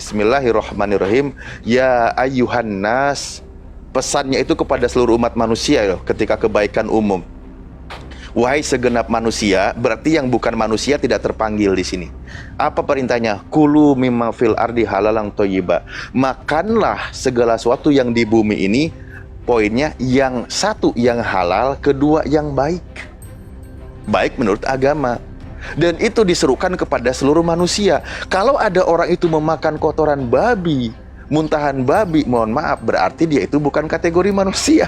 Bismillahirrahmanirrahim. Ya ayyuhan nas. Pesannya itu kepada seluruh umat manusia loh, ketika kebaikan umum. Wahai segenap manusia, berarti yang bukan manusia tidak terpanggil di sini. Apa perintahnya? Kulu mimma fil ardi halalang thayyiba. Makanlah segala sesuatu yang di bumi ini. Poinnya, yang satu yang halal, kedua yang baik. Baik menurut agama. Dan itu diserukan kepada seluruh manusia. Kalau ada orang itu memakan kotoran babi, muntahan babi, mohon maaf, berarti dia itu bukan kategori manusia.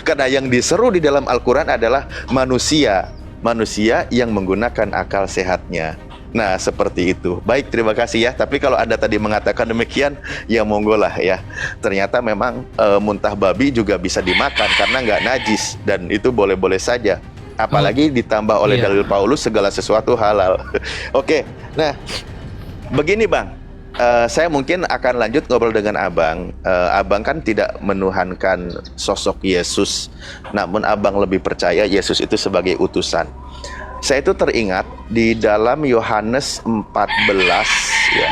Karena yang diseru di dalam Al-Quran adalah manusia. Manusia yang menggunakan akal sehatnya. Nah, seperti itu. Baik, terima kasih ya. Tapi kalau Anda tadi mengatakan demikian, ya monggo lah ya. Ternyata memang muntah babi juga bisa dimakan karena nggak najis. Dan itu boleh-boleh saja. Apalagi ditambah oleh dalil Paulus, segala sesuatu halal. Oke, nah begini Bang. Saya mungkin akan lanjut ngobrol dengan Abang. Abang kan tidak menuhankan sosok Yesus, namun Abang lebih percaya Yesus itu sebagai utusan. Saya itu teringat di dalam Yohanes 14 ya.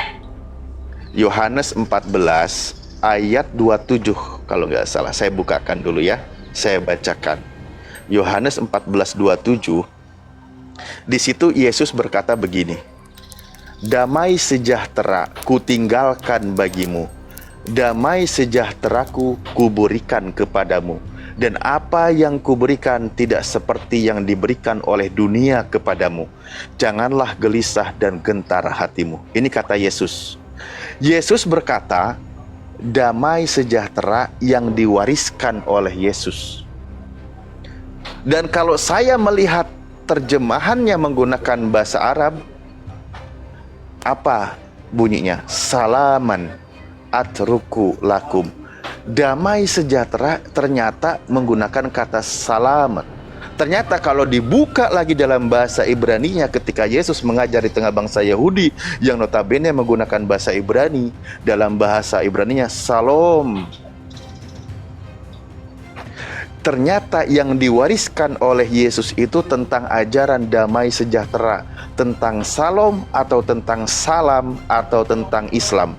Yohanes 14 ayat 27 kalau nggak salah. Saya bukakan dulu ya. Saya bacakan. Yohanes 14:27. Di situ Yesus berkata begini. Damai sejahtera kutinggalkan bagimu, damai sejahteraku kuberikan kepadamu, dan apa yang kuberikan tidak seperti yang diberikan oleh dunia kepadamu. Janganlah gelisah dan gentar hatimu. Ini kata Yesus. Yesus berkata, damai sejahtera yang diwariskan oleh Yesus. Dan kalau saya melihat terjemahannya menggunakan bahasa Arab, apa bunyinya? Salaman atruku lakum. Damai sejahtera ternyata menggunakan kata salaman. Ternyata kalau dibuka lagi dalam bahasa Ibrani-nya ketika Yesus mengajar di tengah bangsa Yahudi yang notabene menggunakan bahasa Ibrani, dalam bahasa Ibrani-nya salom. Ternyata yang diwariskan oleh Yesus itu tentang ajaran damai sejahtera, tentang salom atau tentang salam atau tentang Islam.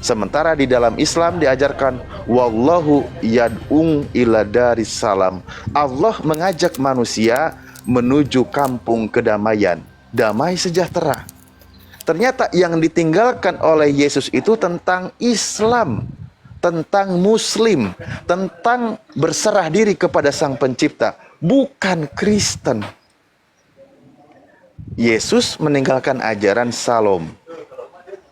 Sementara di dalam Islam diajarkan wallahu yad'ung ila daris salam. Allah mengajak manusia menuju kampung kedamaian, damai sejahtera. Ternyata yang ditinggalkan oleh Yesus itu tentang Islam, tentang Muslim, tentang berserah diri kepada Sang Pencipta, bukan Kristen. Yesus meninggalkan ajaran salom,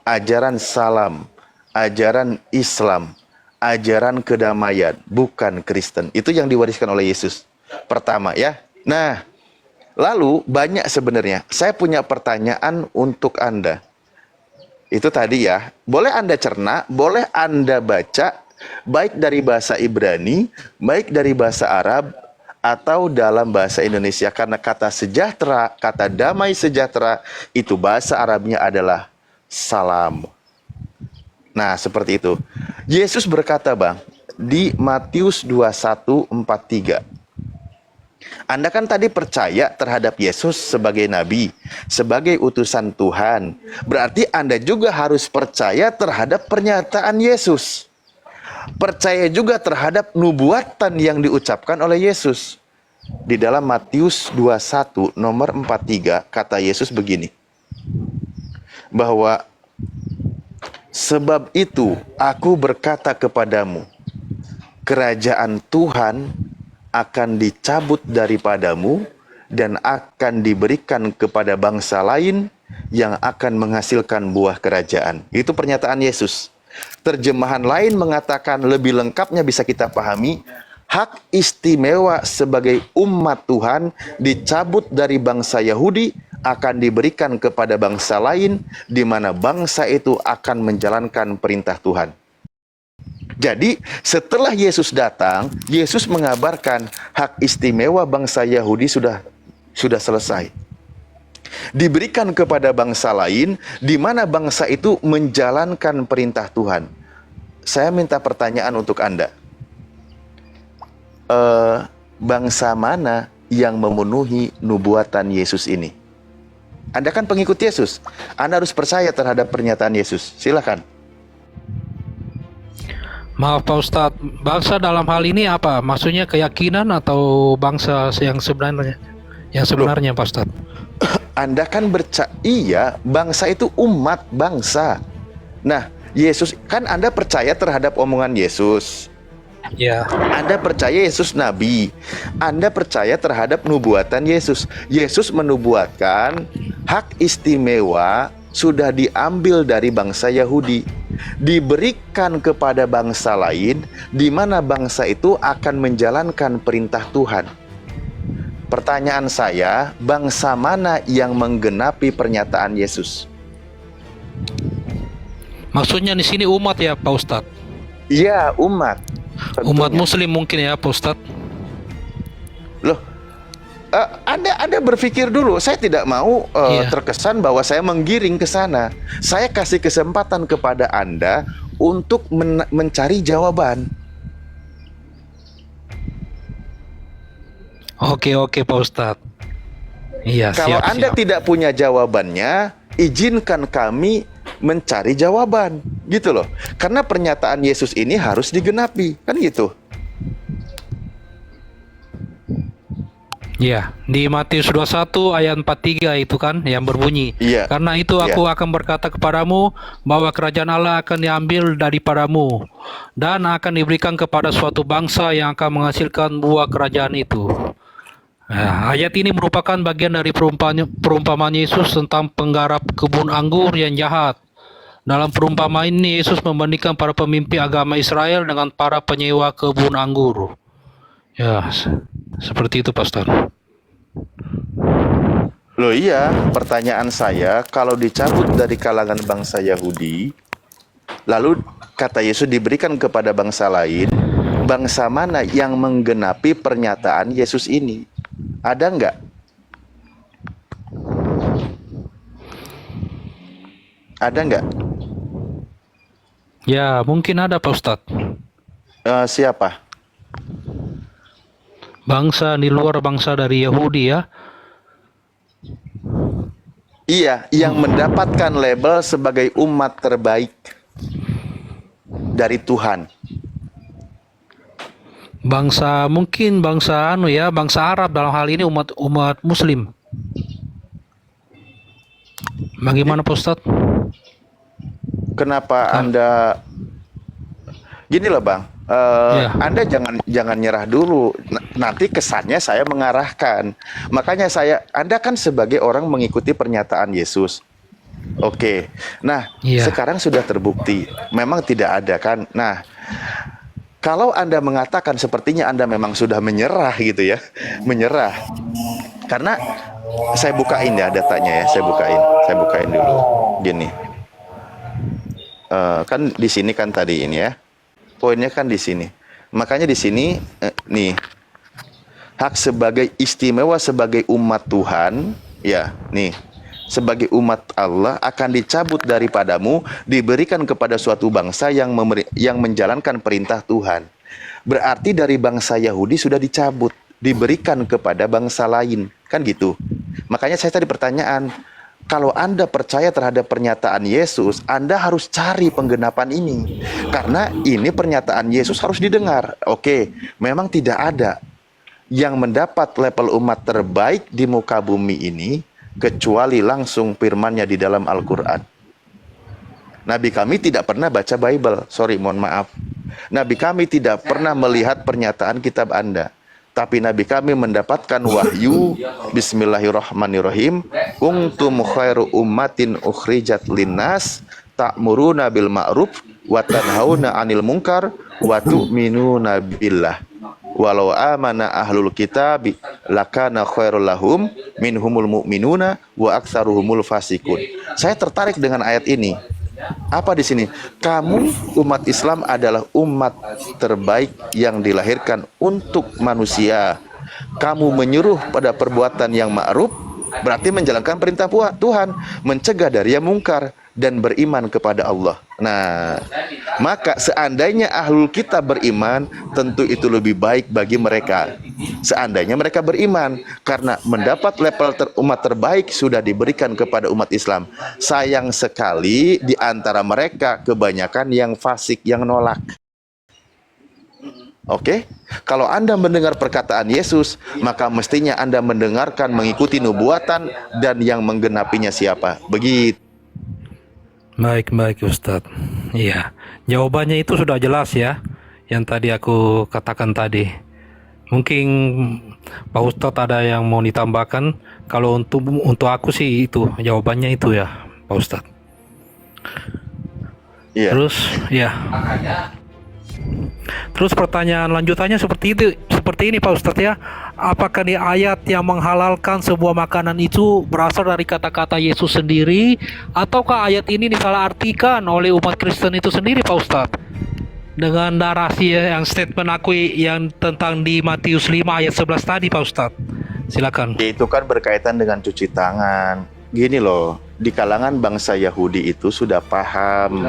ajaran salam, ajaran Islam, ajaran kedamaian, bukan Kristen. Itu yang diwariskan oleh Yesus. Pertama ya. Nah, lalu banyak sebenarnya. Saya punya pertanyaan untuk Anda. Itu tadi ya, boleh Anda cerna, boleh Anda baca, baik dari bahasa Ibrani, baik dari bahasa Arab, atau dalam bahasa Indonesia. Karena kata sejahtera, kata damai sejahtera, itu bahasa Arabnya adalah salam. Nah, seperti itu. Yesus berkata Bang, di Matius 21:43. Anda kan tadi percaya terhadap Yesus sebagai nabi, sebagai utusan Tuhan. Berarti Anda juga harus percaya terhadap pernyataan Yesus. Percaya juga terhadap nubuatan yang diucapkan oleh Yesus. Di dalam Matius 21 nomor 43 kata Yesus begini. Bahwa sebab itu aku berkata kepadamu, kerajaan Tuhan akan dicabut daripadamu dan akan diberikan kepada bangsa lain yang akan menghasilkan buah kerajaan. Itu pernyataan Yesus. Terjemahan lain mengatakan lebih lengkapnya bisa kita pahami, hak istimewa sebagai umat Tuhan dicabut dari bangsa Yahudi akan diberikan kepada bangsa lain, di mana bangsa itu akan menjalankan perintah Tuhan. Jadi setelah Yesus datang, Yesus mengabarkan hak istimewa bangsa Yahudi sudah selesai. Diberikan kepada bangsa lain, di mana bangsa itu menjalankan perintah Tuhan. Saya minta pertanyaan untuk Anda. Bangsa mana yang memenuhi nubuatan Yesus ini? Anda kan pengikut Yesus. Anda harus percaya terhadap pernyataan Yesus. Silakan. Maaf Pak Ustadz, bangsa dalam hal ini apa? Maksudnya keyakinan atau bangsa yang sebenarnya? Yang sebenarnya Pak Ustadz. Anda kan iya, bangsa itu umat bangsa. Nah, Yesus, kan Anda percaya terhadap omongan Yesus. Ya. Anda percaya Yesus nabi. Anda percaya terhadap nubuatan Yesus. Yesus menubuatkan hak istimewa sudah diambil dari bangsa Yahudi, diberikan kepada bangsa lain, di mana bangsa itu akan menjalankan perintah Tuhan. Pertanyaan saya, bangsa mana yang menggenapi pernyataan Yesus? Maksudnya di sini umat ya Pak Ustadz? Iya, umat. Tentunya. Umat Muslim mungkin ya Pak Ustadz? Loh, Anda berpikir dulu. Saya tidak mau terkesan bahwa saya menggiring ke sana. Saya kasih kesempatan kepada Anda untuk mencari jawaban. Oke Pak Ustadz. Iya, kalau siap, Anda siap. tidak punya jawabannya, izinkan kami mencari jawaban, gitu loh. Karena pernyataan Yesus ini harus digenapi, kan gitu. Ya, di Matius 21 ayat 43 itu kan yang berbunyi. Iya. Karena itu aku akan berkata kepadamu bahwa kerajaan Allah akan diambil daripadamu dan akan diberikan kepada suatu bangsa yang akan menghasilkan buah kerajaan itu. Nah, ayat ini merupakan bagian dari perumpamaan Yesus tentang penggarap kebun anggur yang jahat. Dalam perumpamaan ini Yesus membandingkan para pemimpin agama Israel dengan para penyewa kebun anggur. Ya, seperti itu Pastor. Loh iya, pertanyaan saya, kalau dicabut dari kalangan bangsa Yahudi, lalu kata Yesus diberikan kepada bangsa lain, bangsa mana yang menggenapi pernyataan Yesus ini? Ada nggak? Ada nggak? Ya, mungkin ada Pak Ustadz. Siapa? Bangsa di luar bangsa dari Yahudi ya. Iya, yang mendapatkan label sebagai umat terbaik dari Tuhan. Bangsa mungkin bangsa bangsa Arab dalam hal ini umat Muslim. Bagaimana Pak Ustadz? Kenapa Anda gini loh Bang, Anda jangan nyerah dulu. Nanti kesannya saya mengarahkan. Makanya Anda kan sebagai orang mengikuti pernyataan Yesus. Oke. Nah, sekarang sudah terbukti memang tidak ada kan. Nah, kalau Anda mengatakan sepertinya Anda memang sudah menyerah gitu ya. Menyerah. Karena saya bukain ya datanya ya, saya bukain dulu. Gini. Kan di sini kan tadi ini ya. Poinnya kan di sini. Makanya di sini nih hak sebagai istimewa sebagai umat Tuhan, ya, nih. Sebagai umat Allah akan dicabut daripadamu, diberikan kepada suatu bangsa yang menjalankan perintah Tuhan. Berarti dari bangsa Yahudi sudah dicabut, diberikan kepada bangsa lain, kan gitu. Makanya saya tadi pertanyaan, kalau Anda percaya terhadap pernyataan Yesus, Anda harus cari penggenapan ini. Karena ini pernyataan Yesus harus didengar. Oke, memang tidak ada yang mendapat level umat terbaik di muka bumi ini, kecuali langsung firman-Nya di dalam Al-Quran. Nabi kami tidak pernah baca Bible. Sorry, mohon maaf. Nabi kami tidak pernah melihat pernyataan kitab Anda. Tapi Nabi kami mendapatkan wahyu. Bismillahirrahmanirrahim. Kuntum khairu ummatin ukhrijat linnas ta'muruna bil ma'ruf wa tanhauna 'anil munkar wa tu'minuna billah. Walau amana ahlul kitabi lakana khairul lahum minhumul mu'minuna wa aktsaruhumul fasikun. Saya tertarik dengan ayat ini. Apa di sini? Kamu umat Islam adalah umat terbaik yang dilahirkan untuk manusia. Kamu menyuruh pada perbuatan yang ma'ruf, berarti menjalankan perintah Tuhan, mencegah dari yang mungkar dan beriman kepada Allah. Nah, maka seandainya ahlul kitab beriman, tentu itu lebih baik bagi mereka. Seandainya mereka beriman, karena mendapat level umat terbaik sudah diberikan kepada umat Islam. Sayang sekali di antara mereka kebanyakan yang fasik, yang nolak. Oke, kalau Anda mendengar perkataan Yesus, maka mestinya Anda mendengarkan, mengikuti nubuatan, dan yang menggenapinya siapa. Begitu. Baik, baik Ustadz. Iya, jawabannya itu sudah jelas ya, yang tadi aku katakan tadi. Mungkin Pak Ustadz ada yang mau ditambahkan. Kalau untuk aku sih itu jawabannya itu ya, Pak Ustadz. Iya. Terus, ya. Terus pertanyaan lanjutannya seperti ini Pak Ustadz ya. Apakah di ayat yang menghalalkan sebuah makanan itu berasal dari kata-kata Yesus sendiri, ataukah ayat ini disalahartikan oleh umat Kristen itu sendiri Pak Ustadz? Dengan narasi yang statement aku yang tentang di Matius 5 ayat 11 tadi Pak Ustadz. Silakan. Itu kan berkaitan dengan cuci tangan. Gini loh, di kalangan bangsa Yahudi itu sudah paham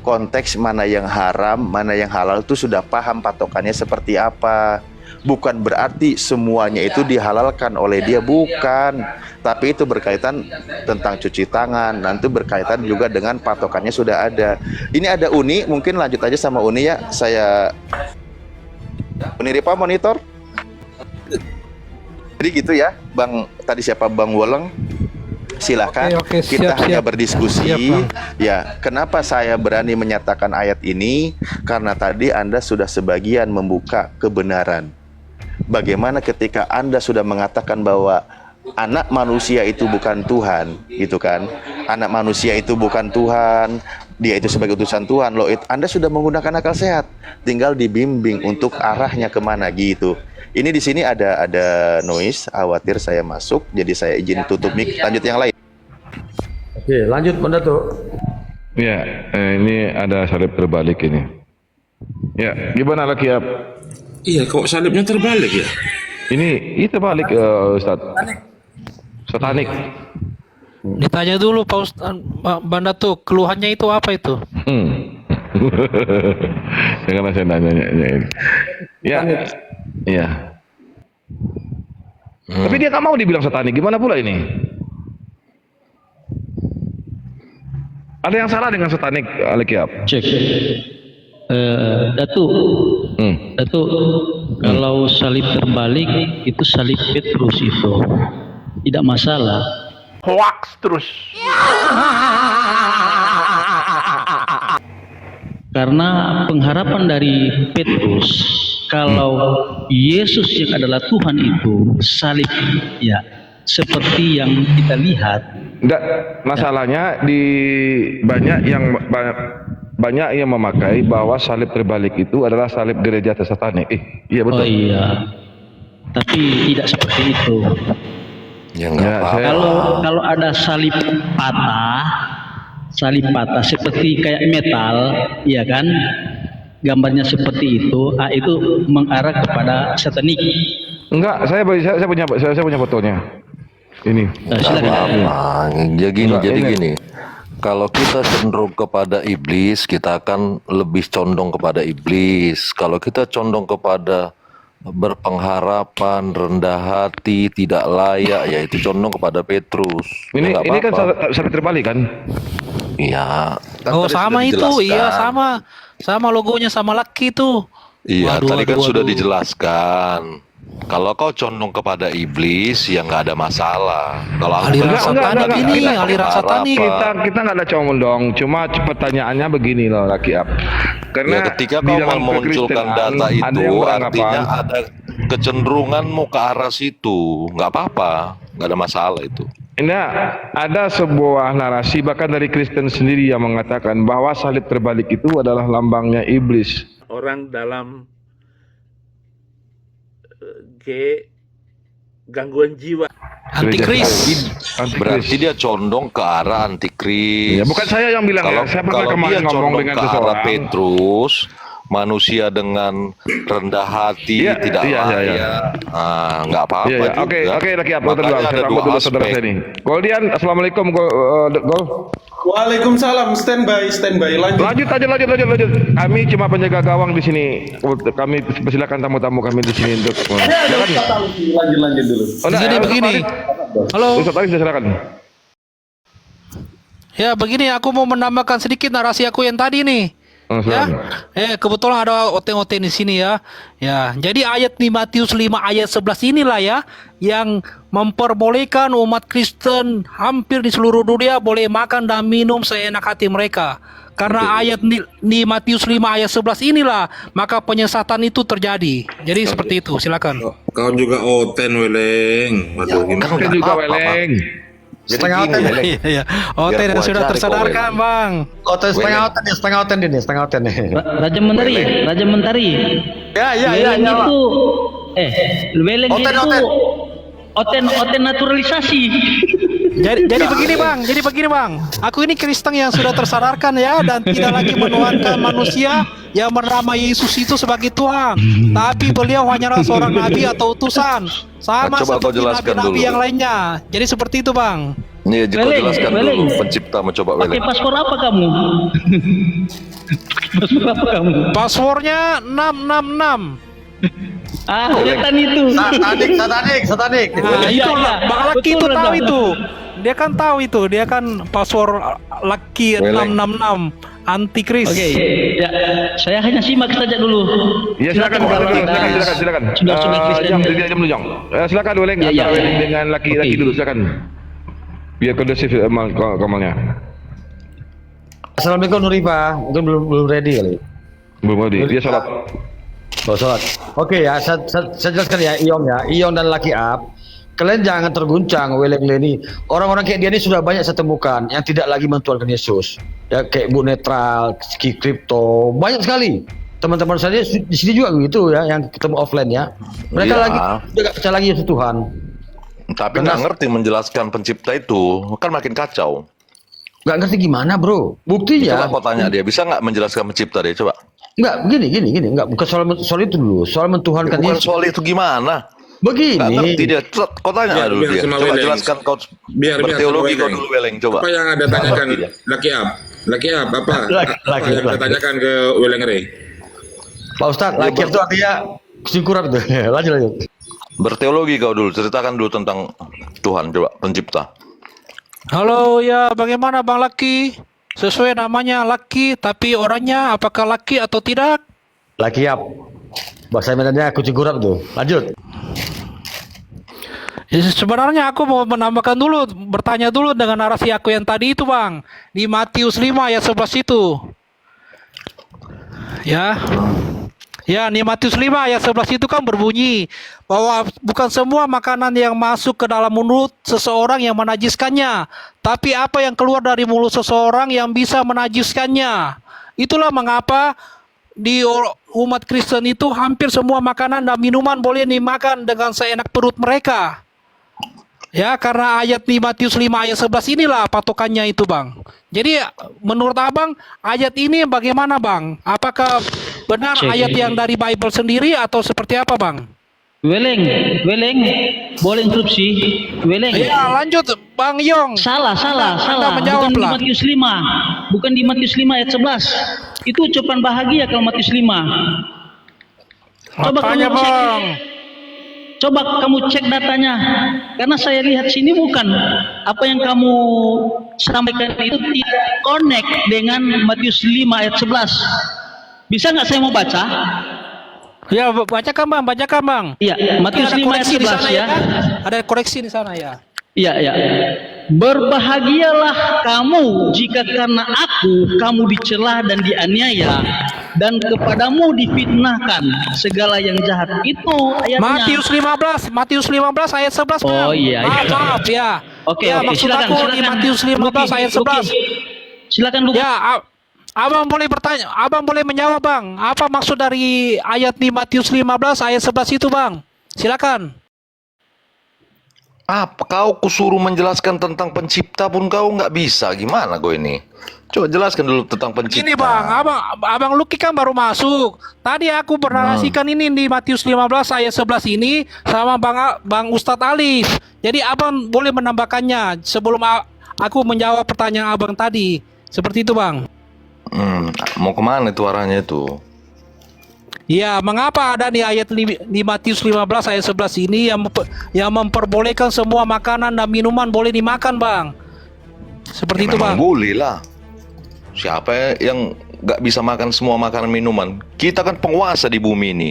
konteks mana yang haram, mana yang halal, itu sudah paham patokannya seperti apa. Bukan berarti semuanya itu dihalalkan oleh dia, bukan. Tapi itu berkaitan tentang cuci tangan, nanti berkaitan juga dengan patokannya sudah ada. Ini ada Uni, mungkin lanjut aja sama Uni ya. Saya Uni Ripa monitor. Jadi gitu ya, Bang, tadi siapa, Bang Woleng? Silahkan. Oke, kita siap, hanya siap. berdiskusi. Siap, Bang. Ya, kenapa saya berani menyatakan ayat ini? Karena tadi Anda sudah sebagian membuka kebenaran. Bagaimana ketika Anda sudah mengatakan bahwa anak manusia itu bukan Tuhan, gitu kan? Anak manusia itu bukan Tuhan, dia itu sebagai utusan Tuhan. Loh, Anda sudah menggunakan akal sehat, tinggal dibimbing untuk arahnya kemana gitu. Ini di sini ada noise, khawatir saya masuk, jadi saya izin tutup mic. Lanjut yang lain. Oke, lanjut Bang Datuk. Ya, ini ada salib terbalik ini. Ya, gimana lagi ya? Iya, kok salibnya terbalik ya? Ini terbalik, Ustaz. Satanik. Ditanya dulu Pak Ustadz, Bang Datuk, keluhannya itu apa itu? Jangan saya nanya ini. Ya, iya. Tapi dia nggak mau dibilang satanik. Gimana pula ini? Ada yang salah dengan satanik, Alekiab? Cek. Datuk, Datuk, kalau salib terbalik itu salib Petrus itu tidak masalah. Hoax terus. Karena pengharapan dari Petrus, kalau Yesus yang adalah Tuhan itu salib, ya seperti yang kita lihat. Enggak, masalahnya di banyak yang memakai bahwa salib terbalik itu adalah salib gereja satanik. Iya betul. Oh iya, tapi tidak seperti itu. Ya, Kalau ada salib patah seperti kayak metal, ya kan? Gambarnya seperti itu, itu mengarah kepada satanik. Enggak, saya punya fotonya. Ini. Silakan. Jadi gini. Kalau kita cenderung kepada iblis, kita akan lebih condong kepada iblis. Kalau kita condong kepada berpengharapan, rendah hati, tidak layak, yaitu condong kepada Petrus. Ini kan salib terbalik kan? Iya. Oh sama itu, iya sama logonya sama laki itu. Iya, tadi kan sudah dijelaskan. Kalau kau condong kepada iblis, ya nggak ada masalah. Kalau Aliran satanik ini, aliran satanik. Kita nggak ada condong, cuma pertanyaannya begini loh, Rakiab. Karena ya, ketika di kau dalam memunculkan data itu, artinya ada kecenderunganmu ke arah situ. Nggak apa-apa, nggak ada masalah itu. Nah, ada sebuah narasi bahkan dari Kristen sendiri yang mengatakan bahwa salib terbalik itu adalah lambangnya iblis. Orang dalam gangguan jiwa. Antikris. Berarti dia condong ke arah antikris. Ya, bukan saya yang bilang kalau, ya. Saya pernah kalau kemarin dia ngomong condong dengan ke arah seseorang. Petrus, manusia dengan rendah hati, Iya, tidak iya, iya, layak. iya. Nggak apa-apa Iya, iya. juga. Oke, laki apa Makanya dulu? ada Saya dua rambut dulu saudara aspek. saya ini. Goldian, assalamualaikum Gol. Waalaikumsalam, standby. Lanjut. Lanjut. Kami cuma penjaga gawang di sini. Kami persilakan tamu-tamu kami di sini untuk. Silakan. Lanjut dulu. Begini. Halo. Ustaz Arif, silakan. Ya, begini aku mau menambahkan sedikit narasi aku yang tadi nih. Ya, Silakan. kebetulan ada oteng-oteng di sini ya. Ya, jadi ayat di Matius 5 ayat 11 inilah ya yang memperbolehkan umat Kristen hampir di seluruh dunia boleh makan dan minum seenak hati mereka. Karena ayat di Matius 5 ayat 11 inilah maka penyesatan itu terjadi. Jadi seperti itu, silakan. Kau juga oten weleng. Waduh, gimana? Kan juga weleng. Jadi gini, Iya. Oteng Biar yang gua sudah cari tersadarkan, komen. Bang. setengah oten nih. Raja Mentari. Weleng itu Weleng itu oten naturalisasi. Jadi begini bang, aku ini Kristen yang sudah tersadarkan ya dan tidak lagi menuhankan manusia yang bernama Yesus itu sebagai Tuhan, tapi beliau hanyalah seorang nabi atau utusan, sama Nah, coba kau seperti jelaskan nabi-nabi dulu. yang lainnya. Jadi seperti itu bang. Iya, jika Weleng, jelaskan weleng. dulu pencipta mencoba Pakai weleng. paspor apa kamu? Paspor apa kamu? Passwordnya 666. Kelihatan itu. Satanik. Nah, Iya, itu iya. Bang Laki itu Betul, tahu Bang. itu. Dia kan tahu itu. Dia kan password Laki Weleng. 666 antikris. Oke, ya, saya hanya simak saja dulu. Ya silakan kalau dulu, kita silakan. sudah Kristen. Jam dulu, Jong. Silakan weleng Ya, ya. antara weleng dengan laki-laki Oke. dulu, silakan. Biar kondusif kamalnya. Assalamualaikum Nurifa. Mungkin belum ready kali. Belum mau dia salat. Oh, sholat. Oke ya, saya jelaskan ya, Ion dan Laki Up. Kalian jangan terguncang, Weleng ini. Orang-orang kayak dia ini sudah banyak saya temukan yang tidak lagi mentuhankan Yesus. Ya kayak Bu Netral, Ski Crypto, banyak sekali. Teman-teman saya di sini juga begitu ya, yang ketemu offline ya. Mereka Iya. lagi sudah gak percaya lagi Yesus Tuhan. Tapi nggak ngerti menjelaskan pencipta itu, kan makin kacau. Gak ngerti gimana bro. Buktinya. Coba kau tanya dia, bisa nggak menjelaskan pencipta dia? Coba. Enggak, begini. Enggak, bukan soal itu dulu. Soal mentuhankan Bukan Yesus. soal itu gimana? Nggak Begini. ngerti dia. Kau tanya dulu biar dia. sama Coba Weleng. jelaskan kau Biar berteologi sama kau Weleng. dulu weleng. Coba. Apa yang Anda tanyakan Laki Up apa? Apa yang Anda tanyakan ke Weleng Ray? Pak Ustadz, Laki Up itu artinya kesyukuran itu. lanjut. Berteologi kau dulu. Ceritakan dulu tentang Tuhan. Coba pencipta. Halo ya, bagaimana Bang Laki? Sesuai namanya Laki, tapi orangnya apakah Laki atau tidak? Laki Up. Bahasa Medannya kucing kurap tuh. Lanjut. Ya, sebenarnya aku mau menambahkan dulu, bertanya dulu dengan narasi aku yang tadi itu Bang. Di Matius 5 ayat 11 itu. Ya. Ya, di Matius 5 ayat 11 itu kan berbunyi bahwa bukan semua makanan yang masuk ke dalam mulut seseorang yang menajiskannya, tapi apa yang keluar dari mulut seseorang yang bisa menajiskannya. Itulah mengapa di umat Kristen itu hampir semua makanan dan minuman boleh dimakan dengan seenak perut mereka. Ya, karena ayat di Matius 5 ayat 11 inilah patokannya itu, Bang. Jadi, menurut Abang, ayat ini bagaimana, Bang? Apakah benar ayat yang dari Bible sendiri atau seperti apa, Bang? Weleng, boleh instruksi? Weleng. Ya, lanjut, Bang Yong. Salah. Anda menjawab Bukan di lah. Matius 5. Bukan di Matius 5 ayat 11. Itu ucapan bahagia kalau Matius 5. Apanya, kamu cek. Bang? Coba kamu cek datanya. Karena saya lihat sini bukan apa yang kamu sampaikan itu tidak connect dengan Matius 5 ayat 11. Bisa nggak saya mau baca? Ya, bacakan, Bang. Iya, Matius Ada 5 ayat koreksi di 11 sana ya. Ada koreksi di sana ya. Iya. Berbahagialah kamu jika karena aku kamu dicela dan dianiaya dan kepadamu difitnahkan segala yang jahat. Itu ayatnya. Matius 15 ayat 11, Bang. Oh, iya. Maaf ya. Oke, Ya, maksud silakan. aku di Matius 15 ayat 11. Silakan Luki. Ya, Abang boleh bertanya, Abang boleh menjawab, Bang. Apa maksud dari ayat di Matius 15 ayat 11 itu, Bang? Silakan. Apa kau kusuruh menjelaskan tentang pencipta pun kau nggak bisa. Gimana gue ini? Coba jelaskan dulu tentang pencipta. Ini bang, abang Lucky kan baru masuk. Tadi aku bernarasikan ini di Matius 15 ayat 11 ini sama bang Ustadz Alif. Jadi abang boleh menambahkannya sebelum aku menjawab pertanyaan abang tadi. Seperti itu bang. Mau kemana itu arahnya itu? Ya, mengapa ada di ayat di Matius 15 ayat 11 ini yang memperbolehkan semua makanan dan minuman boleh dimakan, Bang? Seperti itu, Bang. Boleh lah. Siapa yang nggak bisa makan semua makanan minuman? Kita kan penguasa di bumi ini.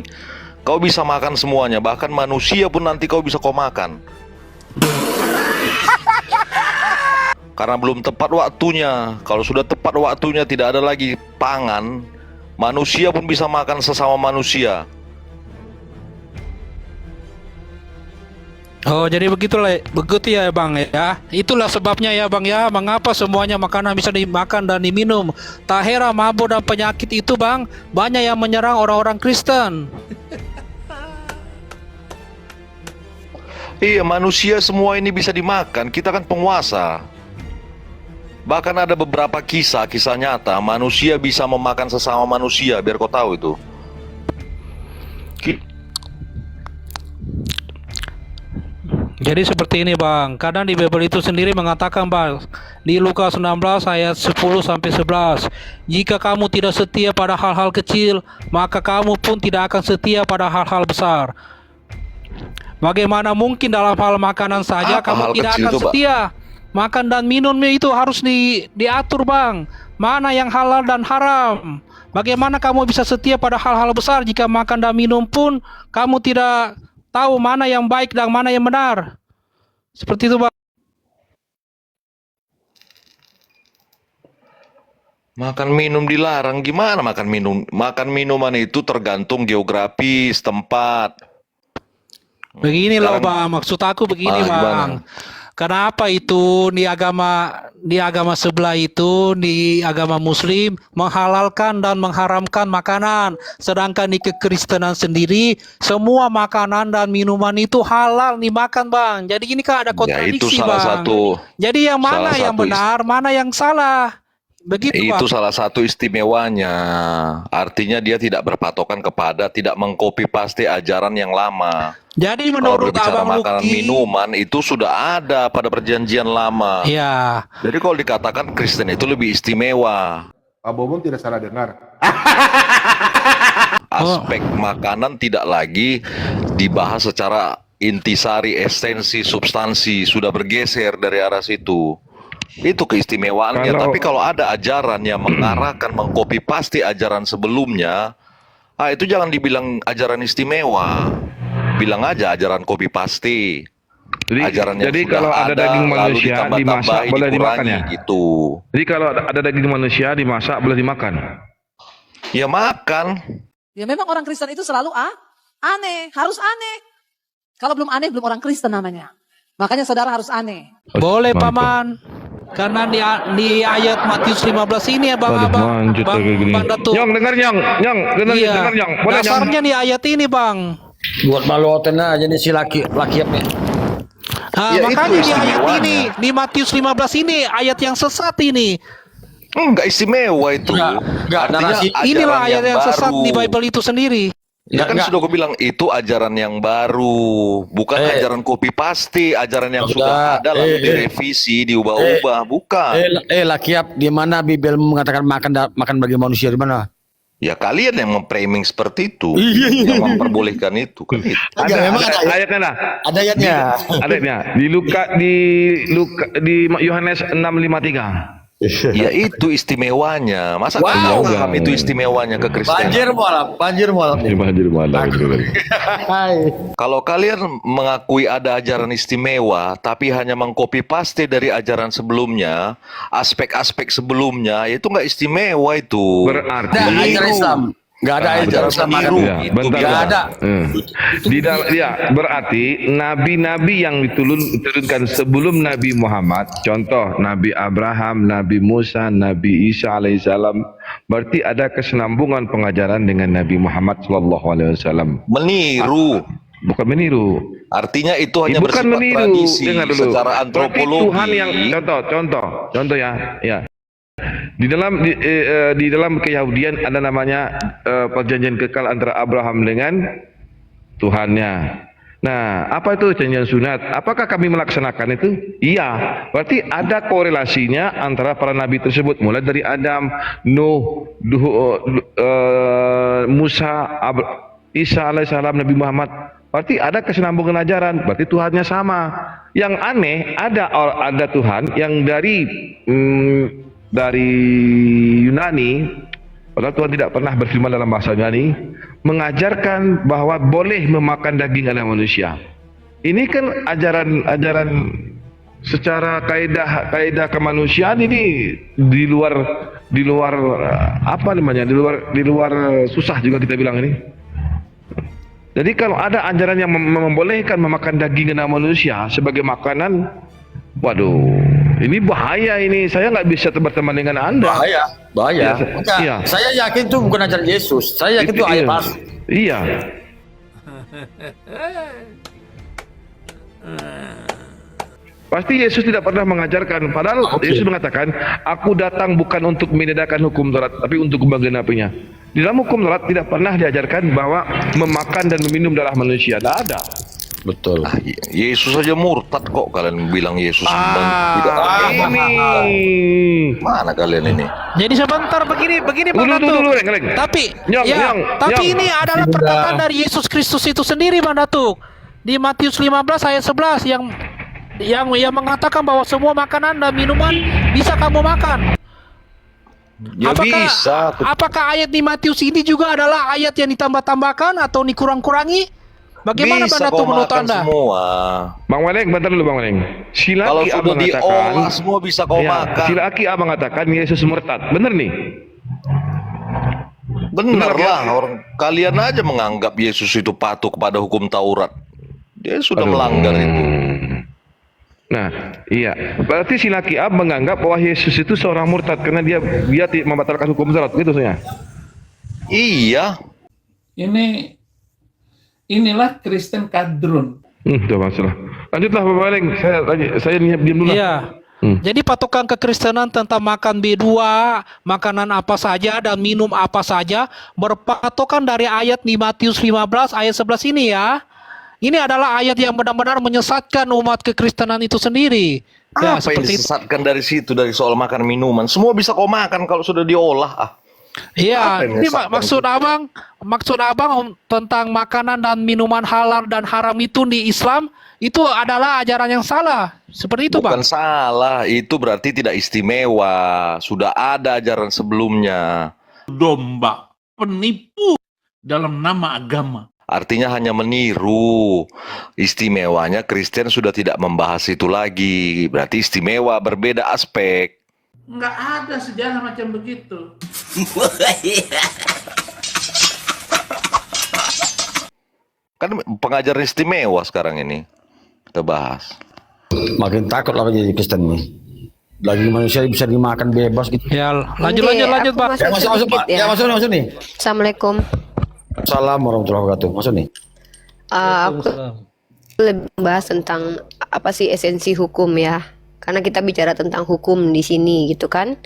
Kau bisa makan semuanya, bahkan manusia pun nanti kau bisa kau makan. Karena belum tepat waktunya. Kalau sudah tepat waktunya tidak ada lagi pangan, manusia pun bisa makan sesama manusia. Oh, jadi begitu ya Bang ya. Itulah sebabnya ya Bang ya, mengapa semuanya makanan bisa dimakan dan diminum. Tak heran mabuk dan penyakit itu Bang, banyak yang menyerang orang-orang Kristen. Iya, manusia semua ini bisa dimakan. Kita kan penguasa. Bahkan ada beberapa kisah nyata manusia bisa memakan sesama manusia, biar kau tahu itu. Jadi seperti ini Bang, kadang di Bible itu sendiri mengatakan Bang, di Lukas 16 ayat 10 sampai 11, jika kamu tidak setia pada hal-hal kecil, maka kamu pun tidak akan setia pada hal-hal besar. Bagaimana mungkin dalam hal makanan saja kamu tidak akan setia? Makan dan minumnya itu harus diatur Bang. Mana yang halal dan haram. Bagaimana kamu bisa setia pada hal-hal besar jika makan dan minum pun kamu tidak tahu mana yang baik dan mana yang benar. Seperti itu Bang. Makan minum dilarang, gimana makan minum? Makan minuman itu tergantung geografis tempat. Begini loh Bang, maksud aku begini Bang. Kenapa itu di agama sebelah itu, di agama Muslim menghalalkan dan mengharamkan makanan, sedangkan di kekristenan sendiri semua makanan dan minuman itu halal dimakan Bang. Jadi ini kan ada kontradiksi itu salah Bang. Satu. Jadi yang mana yang benar, mana yang salah? Begitu itu Bang. salah satu istimewanya. Artinya dia tidak berpatokan kepada, tidak mengcopy paste ajaran yang lama. Jadi Kalau menurut berbicara Abang makanan Lucky, minuman itu sudah ada pada perjanjian lama. ya. Jadi kalau dikatakan Kristen itu lebih istimewa. Pak Bobon tidak salah dengar. Aspek makanan tidak lagi dibahas secara intisari, esensi, substansi, sudah bergeser dari arah situ. Itu keistimewaannya. Tapi kalau ada ajaran yang mengarahkan, mengcopy paste ajaran sebelumnya, itu jangan dibilang ajaran istimewa. Bilang aja ajaran copy paste. Jadi kalau ada daging manusia dimasak boleh dimakan ya? Gitu. Jadi kalau ada daging manusia dimasak boleh dimakan? Ya makan. Ya memang orang Kristen itu selalu aneh, harus aneh. Kalau belum aneh belum orang Kristen namanya. Makanya saudara harus aneh. Boleh Paman. Karena di ayat Matius 15 ini ya Bang Datuk. Nyong dengar Nyong, dengar Nyong. Boleh dasarnya di ayat ini Bang. Buat maluoten aja nih si laki nih. Makanya di ayat ini, di Matius 15 ini ayat yang sesat ini. Enggak istimewa itu. Enggak, Artinya inilah ayat yang baru. sesat di Bible itu sendiri. Ya kan sudah gue bilang itu ajaran yang baru, bukan ajaran copy paste, ajaran yang sudah ada lalu direvisi, diubah-ubah, bukan. Lakiap, di mana Bible mengatakan makan bagi manusia di mana? Ya kalian yang memframing seperti itu, yang memperbolehkan itu. Kan itu. Ada ayatnya lah. Ada ayatnya. Ayatnya di Yohanes 6:53. Ya itu istimewanya. Masa kau paham itu istimewanya ke Kristen? Banjir malam. Kalau kalian mengakui ada ajaran istimewa, tapi hanya mengcopy paste dari ajaran sebelumnya, aspek-aspek sebelumnya, itu nggak istimewa itu. Berarti ajaran Islam. Nggak ada ajaran Islam. Nggak ada. Berarti nabi-nabi yang diturunkan sebelum Nabi Muhammad, contoh Nabi Abraham, Nabi Musa, Nabi Isa alaihissalam, berarti ada kesinambungan pengajaran dengan Nabi Muhammad sallallahu alaihi wasallam. Meniru. Bukan meniru. Artinya itu hanya bukan bersifat meniru. tradisi Dengar dulu. secara Berarti antropologi. Tuhan yang contoh ya. Di dalam Keyahudian ada namanya perjanjian kekal antara Abraham dengan Tuhannya. Nah, apa itu perjanjian sunat? Apakah kami melaksanakan itu? Iya. Berarti ada korelasinya antara para nabi tersebut, mulai dari Adam, Nuh, Musa, Isa alaihissalam, Nabi Muhammad. Berarti ada kesinambungan ajaran. Berarti Tuhannya sama. Yang aneh, ada Tuhan yang dari Yunani, padahal Tuhan tidak pernah berfirman dalam bahasa Yunani, mengajarkan bahwa boleh memakan daging anak manusia. Ini kan ajaran secara kaidah kemanusiaan ini di luar apa namanya? Di luar susah juga kita bilang ini. Jadi kalau ada ajaran yang membolehkan memakan daging anak manusia sebagai makanan, waduh, ini bahaya ini. Saya nggak bisa berteman dengan Anda. Bahaya. Iya. Saya yakin itu bukan ajaran Yesus. Saya yakin itu ayat palsu. Iya. Pasti Yesus tidak pernah mengajarkan. Padahal Yesus mengatakan, aku datang bukan untuk meniadakan hukum Taurat, tapi untuk menggenapinya. Di dalam hukum Taurat tidak pernah diajarkan bahwa memakan dan meminum darah manusia. Tidak ada. Betul. Yesus saja murtad kok kalian bilang Yesus tidak Ini. mana kalian ini? Jadi sebentar begini Bang Datuk. Reng. Tapi Nyong. ini adalah perkataan dari Yesus Kristus itu sendiri, Bang Datuk. Di Matius 15 ayat 11 yang mengatakan bahwa semua makanan dan minuman bisa kamu makan. Ya bisa. Apakah ayat di Matius ini juga adalah ayat yang ditambah-tambahkan atau dikurang-kurangi? Bagaimana Bang Datuk menurut Anda? Semua. Bang Waleng, bentar dulu Bang Waleng. Kalau sudah diolah semua bisa kau makan. Sila Aki A mengatakan Yesus murtad. Benar nih? Benar lah, orang kalian aja menganggap Yesus itu patuh kepada hukum Taurat. Dia sudah melanggar itu. Nah, iya. Berarti Sila Aki A menganggap bahwa Yesus itu seorang murtad karena dia membatalkan hukum Taurat, gitu saya. Iya. Inilah Kristen kadrun. Itu masalah. Lanjutlah Bapak Waleng. Saya diam dulu. Iya. Jadi patokan kekristenan tentang makan B2, makanan apa saja dan minum apa saja berpatokan dari ayat di Matius 15 ayat 11 ini ya. Ini adalah ayat yang benar-benar menyesatkan umat kekristenan itu sendiri. Ya, Apa yang disesatkan dari situ, dari soal makan minuman? Semua bisa kau makan kalau sudah diolah. Iya, ini maksud abang tentang makanan dan minuman halal dan haram itu di Islam itu adalah ajaran yang salah. Seperti itu, Bang. Bukan salah, itu berarti tidak istimewa. Sudah ada ajaran sebelumnya. Domba, penipu dalam nama agama. Artinya hanya meniru. Istimewanya Kristen sudah tidak membahas itu lagi. Berarti istimewa, berbeda aspek. Nggak ada sejarah macam begitu. Kan pengajaran istimewa sekarang ini kita bahas. Makin takut lah jadi Kristen nih. Daging manusia bisa dimakan bebas gitu. Ya, lanjut, Pak. Ya, masuk nih. Assalamualaikum. Salam warahmatullahi wabarakatuh. Masuk nih. Aku lebih membahas tentang apa sih esensi hukum ya. Karena kita bicara tentang hukum di sini gitu kan.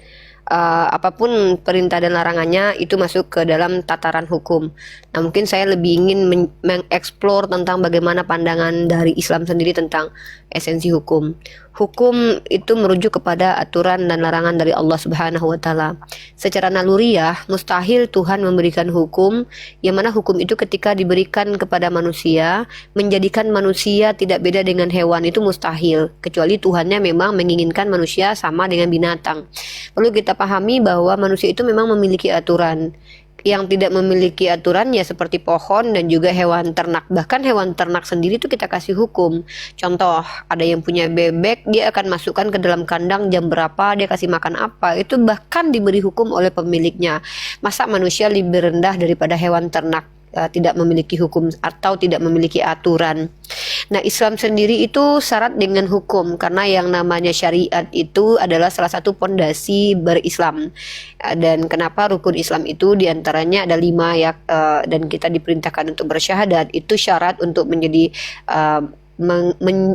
Apapun perintah dan larangannya itu masuk ke dalam tataran hukum. Nah, mungkin saya lebih ingin mengeksplor tentang bagaimana pandangan dari Islam sendiri tentang esensi hukum. Hukum itu merujuk kepada aturan dan larangan dari Allah Subhanahu wa taala. Secara naluriah, mustahil Tuhan memberikan hukum, yang mana hukum itu ketika diberikan kepada manusia, menjadikan manusia tidak beda dengan hewan itu mustahil, kecuali Tuhannya memang menginginkan manusia sama dengan binatang. Perlu kita pahami bahwa manusia itu memang memiliki aturan. Yang tidak memiliki aturan ya seperti pohon dan juga hewan ternak. Bahkan hewan ternak sendiri itu kita kasih hukum. Contoh, ada yang punya bebek, dia akan masukkan ke dalam kandang jam berapa, dia kasih makan apa. Itu bahkan diberi hukum oleh pemiliknya. Masa manusia lebih rendah daripada hewan ternak? Tidak memiliki hukum atau tidak memiliki aturan. Nah, Islam sendiri itu syarat dengan hukum karena yang namanya syariat itu adalah salah satu pondasi berislam. Dan kenapa rukun Islam itu diantaranya ada 5 ya, dan kita diperintahkan untuk bersyahadat, itu syarat untuk menjadi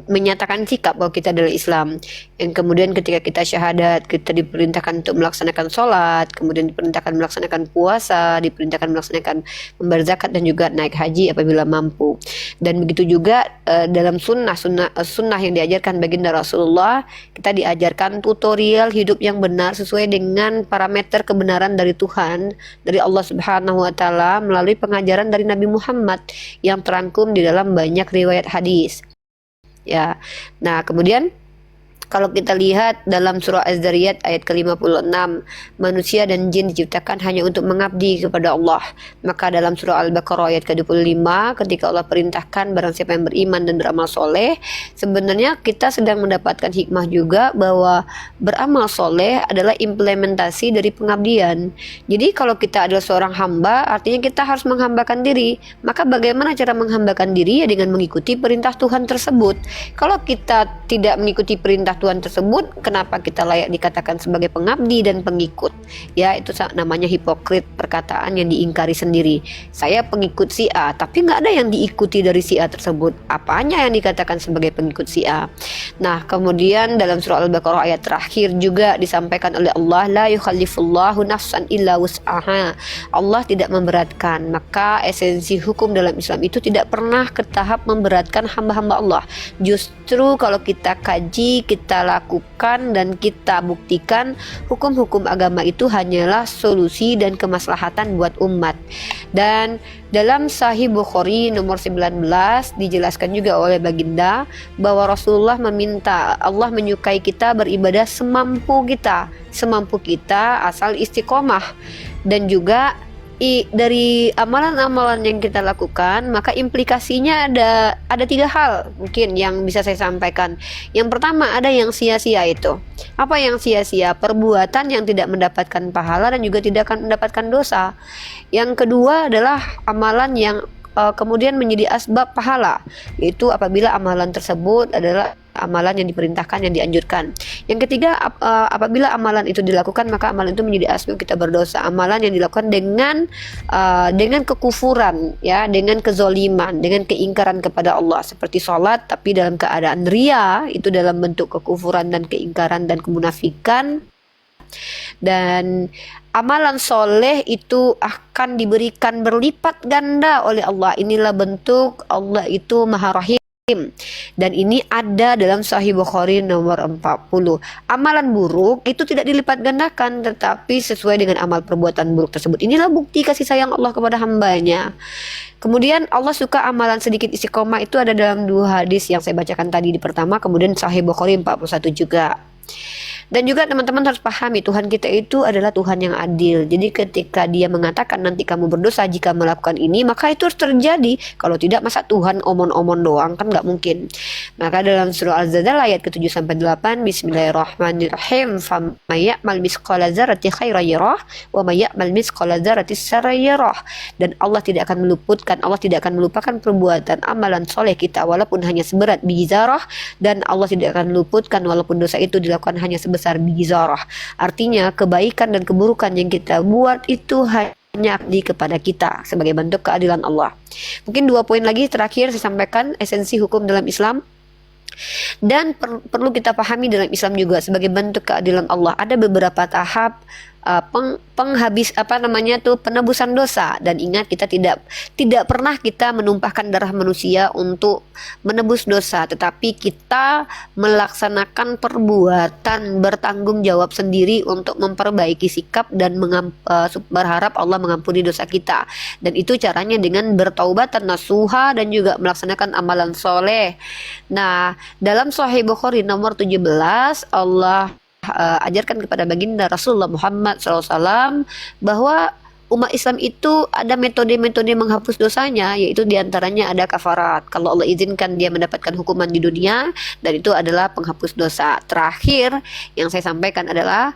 menyatakan sikap bahwa kita adalah Islam. Yang kemudian ketika kita syahadat, kita diperintahkan untuk melaksanakan sholat, kemudian diperintahkan melaksanakan puasa, diperintahkan melaksanakan membayar zakat dan juga naik haji apabila mampu. Dan begitu juga dalam sunnah yang diajarkan baginda Rasulullah, kita diajarkan tutorial hidup yang benar sesuai dengan parameter kebenaran dari Tuhan, dari Allah Subhanahu wa taala melalui pengajaran dari Nabi Muhammad yang terangkum di dalam banyak riwayat hadis. Ya. Nah, kemudian kalau kita lihat dalam surah Az-Zariyat ayat ke-56, manusia dan jin diciptakan hanya untuk mengabdi kepada Allah. Maka dalam surah Al-Baqarah ayat ke-25, ketika Allah perintahkan barang siapa yang beriman dan beramal soleh, sebenarnya kita sedang mendapatkan hikmah juga bahwa beramal soleh adalah implementasi dari pengabdian. Jadi kalau kita adalah seorang hamba, artinya kita harus menghambakan diri. Maka bagaimana cara menghambakan diri? Ya dengan mengikuti perintah Tuhan tersebut. Kalau kita tidak mengikuti perintah Tuhan tersebut, kenapa kita layak dikatakan sebagai pengabdi dan pengikut? Ya, itu namanya hipokrit, perkataan yang diingkari sendiri. Saya pengikut si A, tapi nggak ada yang diikuti dari si A tersebut. Apanya yang dikatakan sebagai pengikut si A? Nah, kemudian dalam surah Al-Baqarah ayat terakhir juga disampaikan oleh Allah, la yukhallifullahu nafsan illa wus'aha. Allah tidak memberatkan. Maka esensi hukum dalam Islam itu tidak pernah ke tahap memberatkan hamba-hamba Allah. Justru kalau kita kaji, kita lakukan dan kita buktikan, hukum-hukum agama itu hanyalah solusi dan kemaslahatan buat umat. Dan dalam Sahih Bukhari nomor 19 dijelaskan juga oleh baginda bahwa Rasulullah meminta Allah menyukai kita beribadah semampu kita asal istiqomah. Dan juga dari amalan-amalan yang kita lakukan, maka implikasinya ada 3 hal mungkin yang bisa saya sampaikan. Yang pertama, ada yang sia-sia itu. Apa yang sia-sia? Perbuatan yang tidak mendapatkan pahala dan juga tidak akan mendapatkan dosa. Yang kedua adalah amalan yang kemudian menjadi asbab pahala, yaitu apabila amalan tersebut adalah amalan yang diperintahkan, yang dianjurkan. Yang ketiga, apabila amalan itu dilakukan, maka amalan itu menjadi asbab kita berdosa. Amalan yang dilakukan dengan kekufuran, ya, dengan kezoliman, dengan keingkaran kepada Allah, seperti sholat tapi dalam keadaan ria, itu dalam bentuk kekufuran dan keingkaran dan kemunafikan. Dan amalan soleh itu akan diberikan berlipat ganda oleh Allah. Inilah bentuk Allah itu Maha Rahim. Dan ini ada dalam Sahih Bukhari nomor 40. Amalan buruk itu tidak dilipat gandakan, tetapi sesuai dengan amal perbuatan buruk tersebut. Inilah bukti kasih sayang Allah kepada hambanya. Kemudian Allah suka amalan sedikit istiqomah, itu ada dalam 2 hadis yang saya bacakan tadi di pertama, kemudian Sahih Bukhari 41 juga. Dan juga teman-teman harus pahami, Tuhan kita itu adalah Tuhan yang adil. Jadi ketika Dia mengatakan nanti kamu berdosa jika melakukan ini, maka itu harus terjadi. Kalau tidak, masa Tuhan omon-omon doang? Kan nggak mungkin. Maka dalam surah Al-Zalzal ayat ke-7-8, Bismillahirrahmanirrahim, famaya'mal misqala dzarrati khairan yarah wa maya'mal misqala dzarrati syarran yarah. Dan Allah tidak akan melupakan perbuatan amalan soleh kita walaupun hanya seberat biji zarah, dan Allah tidak akan meluputkan walaupun dosa itu dilakukan hanya sebesar biji zarah. Artinya kebaikan dan keburukan yang kita buat itu hanya kepada kita sebagai bentuk keadilan Allah. Mungkin 2 poin lagi terakhir saya sampaikan, esensi hukum dalam Islam. Dan perlu kita pahami dalam Islam juga sebagai bentuk keadilan Allah, ada beberapa tahap penebusan dosa. Dan ingat, kita tidak pernah kita menumpahkan darah manusia untuk menebus dosa, tetapi kita melaksanakan perbuatan bertanggung jawab sendiri untuk memperbaiki sikap dan berharap Allah mengampuni dosa kita. Dan itu caranya dengan bertaubatan nasuha dan juga melaksanakan amalan soleh. Nah, dalam Sahih Bukhari nomor 17, Allah ajarkan kepada baginda Rasulullah Muhammad SAW bahwa umat Islam itu ada metode-metode menghapus dosanya, yaitu diantaranya ada kafarat. Kalau Allah izinkan dia mendapatkan hukuman di dunia, dan itu adalah penghapus dosa. Terakhir yang saya sampaikan adalah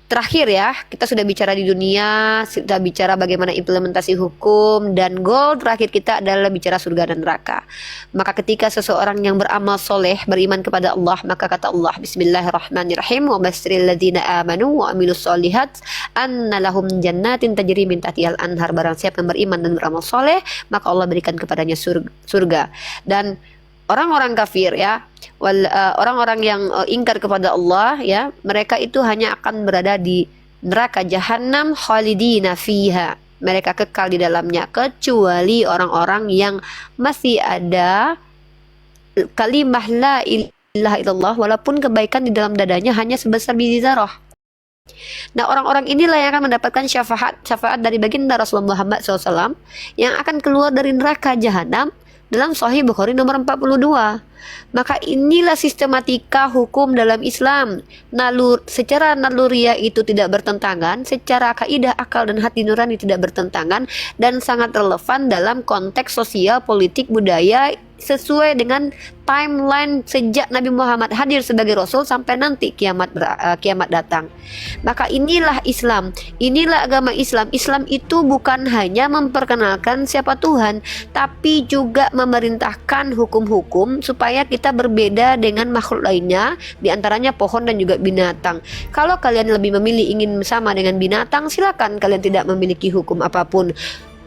terakhir ya, kita sudah bicara di dunia, sudah bicara bagaimana implementasi hukum, dan goal terakhir kita adalah bicara surga dan neraka. Maka ketika seseorang yang beramal soleh, beriman kepada Allah, maka kata Allah, Bismillahirrahmanirrahim, wa basyiril ladzina amanu wa amilus solihat anna lahum jannatin tajri min tahtihal anhar. Barang siapa yang beriman dan beramal soleh, maka Allah berikan kepadanya surga. Dan orang-orang kafir ya, orang-orang yang ingkar kepada Allah ya, mereka itu hanya akan berada di neraka jahanam khalidina fiha. Mereka kekal di dalamnya, kecuali orang-orang yang masih ada kalimah la ilaha illallah, walaupun kebaikan di dalam dadanya hanya sebesar biji zarah. Nah, orang-orang inilah yang akan mendapatkan syafaat dari baginda Rasulullah Muhammad SAW yang akan keluar dari neraka jahanam dalam Sahih Bukhari nomor 42. Maka inilah sistematika hukum dalam Islam. Secara naluriah itu tidak bertentangan, secara kaidah akal dan hati nurani tidak bertentangan, dan sangat relevan dalam konteks sosial, politik, budaya, sesuai dengan timeline sejak Nabi Muhammad hadir sebagai Rasul sampai nanti kiamat datang. Maka inilah Islam, inilah agama Islam. Islam itu bukan hanya memperkenalkan siapa Tuhan, tapi juga memerintahkan hukum-hukum supaya kita berbeda dengan makhluk lainnya, diantaranya pohon dan juga binatang. Kalau kalian lebih memilih ingin sama dengan binatang, silakan, kalian tidak memiliki hukum apapun.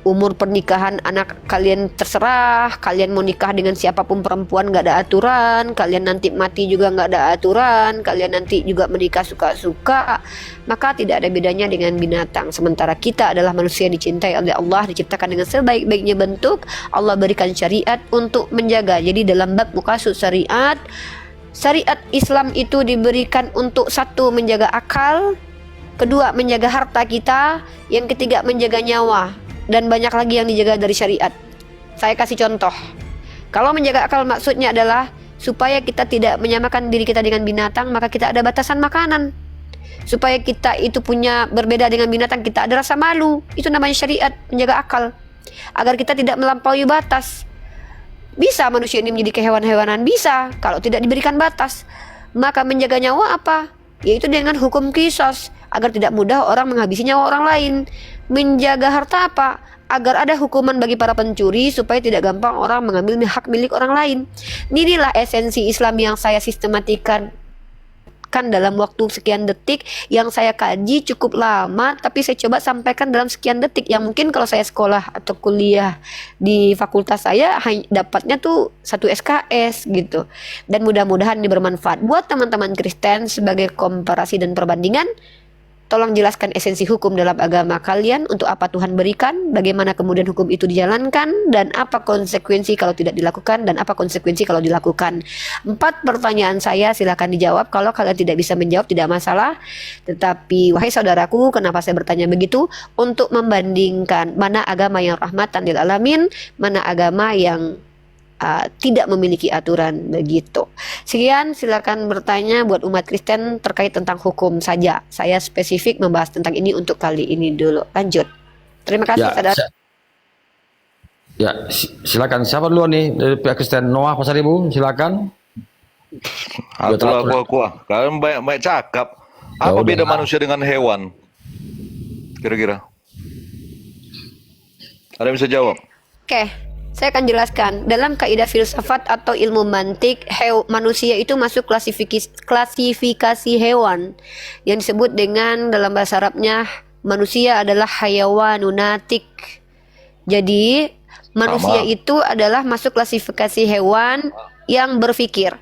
Umur pernikahan anak kalian terserah, kalian mau nikah dengan siapapun perempuan nggak ada aturan, kalian nanti mati juga nggak ada aturan, kalian nanti juga menikah suka-suka, maka tidak ada bedanya dengan binatang. Sementara kita adalah manusia dicintai oleh Allah, diciptakan dengan sebaik-baiknya bentuk. Allah berikan syariat untuk menjaga. Jadi dalam bab muqasid syariat Islam itu diberikan untuk satu, menjaga akal, kedua menjaga harta kita, yang ketiga menjaga nyawa. Dan banyak lagi yang dijaga dari syariat. Saya kasih contoh. Kalau menjaga akal maksudnya adalah supaya kita tidak menyamakan diri kita dengan binatang, maka kita ada batasan makanan. Supaya kita itu punya berbeda dengan binatang, kita ada rasa malu. Itu namanya syariat, menjaga akal. Agar kita tidak melampaui batas. Bisa manusia ini menjadi kehewan-hewanan? Bisa, kalau tidak diberikan batas. Maka menjaga nyawa apa? Yaitu dengan hukum qisas, agar tidak mudah orang menghabisi nyawa orang lain. Menjaga harta apa? Agar ada hukuman bagi para pencuri, supaya tidak gampang orang mengambil hak milik orang lain. Inilah esensi Islam yang saya sistematikan dalam waktu sekian detik, yang saya kaji cukup lama, tapi saya coba sampaikan dalam sekian detik, yang mungkin kalau saya sekolah atau kuliah di fakultas saya dapatnya tuh 1 SKS gitu. Dan mudah-mudahan ini bermanfaat buat teman-teman Kristen. Sebagai komparasi dan perbandingan, tolong jelaskan esensi hukum dalam agama kalian, untuk apa Tuhan berikan, bagaimana kemudian hukum itu dijalankan, dan apa konsekuensi kalau tidak dilakukan, dan apa konsekuensi kalau dilakukan. 4 pertanyaan saya, silakan dijawab. Kalau kalian tidak bisa menjawab, tidak masalah. Tetapi wahai saudaraku, kenapa saya bertanya begitu? Untuk membandingkan mana agama yang rahmatan lil alamin, mana agama yang tidak memiliki aturan begitu. Sekian, silakan bertanya buat umat Kristen terkait tentang hukum saja. Saya spesifik membahas tentang ini untuk kali ini dulu. Lanjut. Terima kasih, saudara. Silakan. Siapa dulu nih dari pihak Kristen? Noah Pasaribu, silakan. Aku. Kalian baik cakap. Apa beda manusia dengan hewan? Kira-kira. Ada yang bisa jawab? Oke. Saya akan jelaskan. Dalam kaidah filsafat atau ilmu mantik, manusia itu masuk klasifikasi hewan yang disebut dengan, dalam bahasa Arabnya, manusia adalah hayawanun natik. Jadi manusia itu adalah masuk klasifikasi hewan yang berpikir.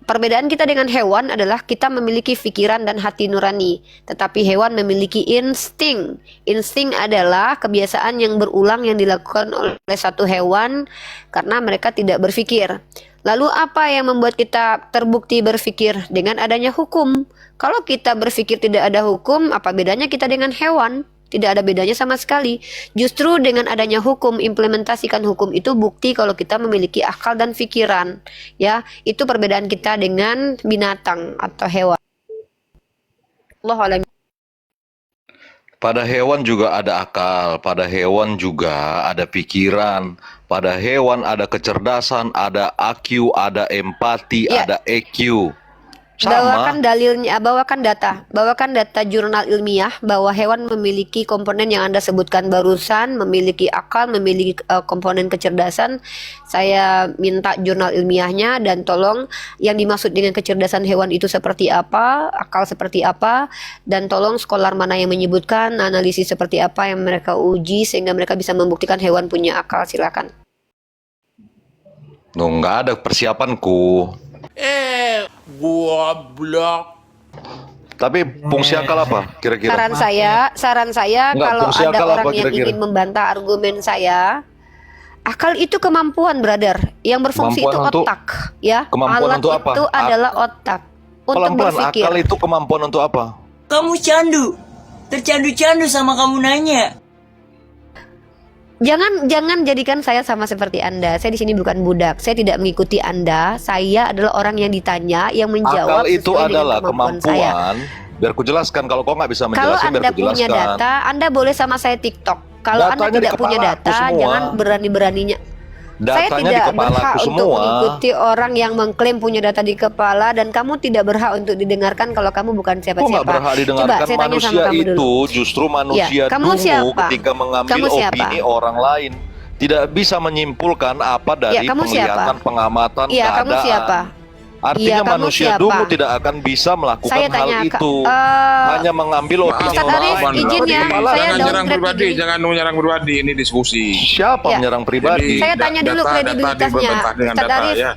Perbedaan kita dengan hewan adalah kita memiliki pikiran dan hati nurani, tetapi hewan memiliki insting. Insting adalah kebiasaan yang berulang yang dilakukan oleh satu hewan karena mereka tidak berpikir. Lalu apa yang membuat kita terbukti berpikir? Dengan adanya hukum. Kalau kita berpikir tidak ada hukum, apa bedanya kita dengan hewan? Tidak ada bedanya sama sekali. Justru dengan adanya hukum, implementasikan hukum itu bukti kalau kita memiliki akal dan pikiran. Ya, itu perbedaan kita dengan binatang atau hewan. Allah. Pada hewan juga ada akal, pada hewan juga ada pikiran, pada hewan ada kecerdasan, ada IQ, ada empati, ada EQ. Bawakan dalilnya, bawakan data jurnal ilmiah bahwa hewan memiliki komponen yang Anda sebutkan barusan, memiliki akal, memiliki komponen kecerdasan. Saya minta jurnal ilmiahnya dan tolong yang dimaksud dengan kecerdasan hewan itu seperti apa, akal seperti apa, dan tolong skolar mana yang menyebutkan, analisis seperti apa yang mereka uji sehingga mereka bisa membuktikan hewan punya akal. Silakan. Nggak ada persiapanku. Goblok. Tapi fungsi akal apa kira-kira? Saran saya Enggak, kalau fungsi ada akal orang apa yang kira-kira? ingin membantah argumen saya, akal itu kemampuan, brother. Yang berfungsi Kemampuan itu untuk- otak, ya. kemampuan Alat untuk apa? itu adalah otak untuk Pelan-pelan, berpikir. akal itu kemampuan untuk apa? Kamu tercandu-candu sama kamu nanya. Jangan jadikan saya sama seperti Anda. Saya di sini bukan budak. Saya tidak mengikuti Anda. Saya adalah orang yang ditanya, yang menjawab Akal itu sesuai dengan adalah kemampuan saya. kemampuan. Biar ku jelaskan, kalau kau nggak bisa Kalau menjelaskan, Anda biar ku punya jelaskan. data, Anda boleh sama saya TikTok. Kalau Anda Datanya di tidak punya kepalaku data, semua. jangan berani-beraninya. Saya Datanya di tidak kepalaku berhak untuk semua. mengikuti orang yang mengklaim punya data di kepala, dan kamu tidak berhak untuk didengarkan kalau kamu bukan Kok siapa-siapa. nggak berhak didengarkan? Coba saya tanya sama Manusia kamu itu dulu. justru manusia kamu dulu siapa? ketika mengambil Kamu siapa? opini orang lain. Tidak bisa menyimpulkan apa dari kamu penglihatan, siapa? pengamatan, Iya, keadaan. kamu siapa? Artinya Iya, kamu manusia siapa? dulu tidak akan bisa melakukan Saya hal tanya, itu. Hanya mengambil opini Ustadz orang Arif, lain. izin ya, Kepala. saya Jangan down nyerang grade pribadi, begini. jangan menyerang pribadi, ini diskusi. Siapa Ya. menyerang pribadi? Saya tanya dulu kredibilitasnya. Dibantah dengan Ustadz data, Arif, ya.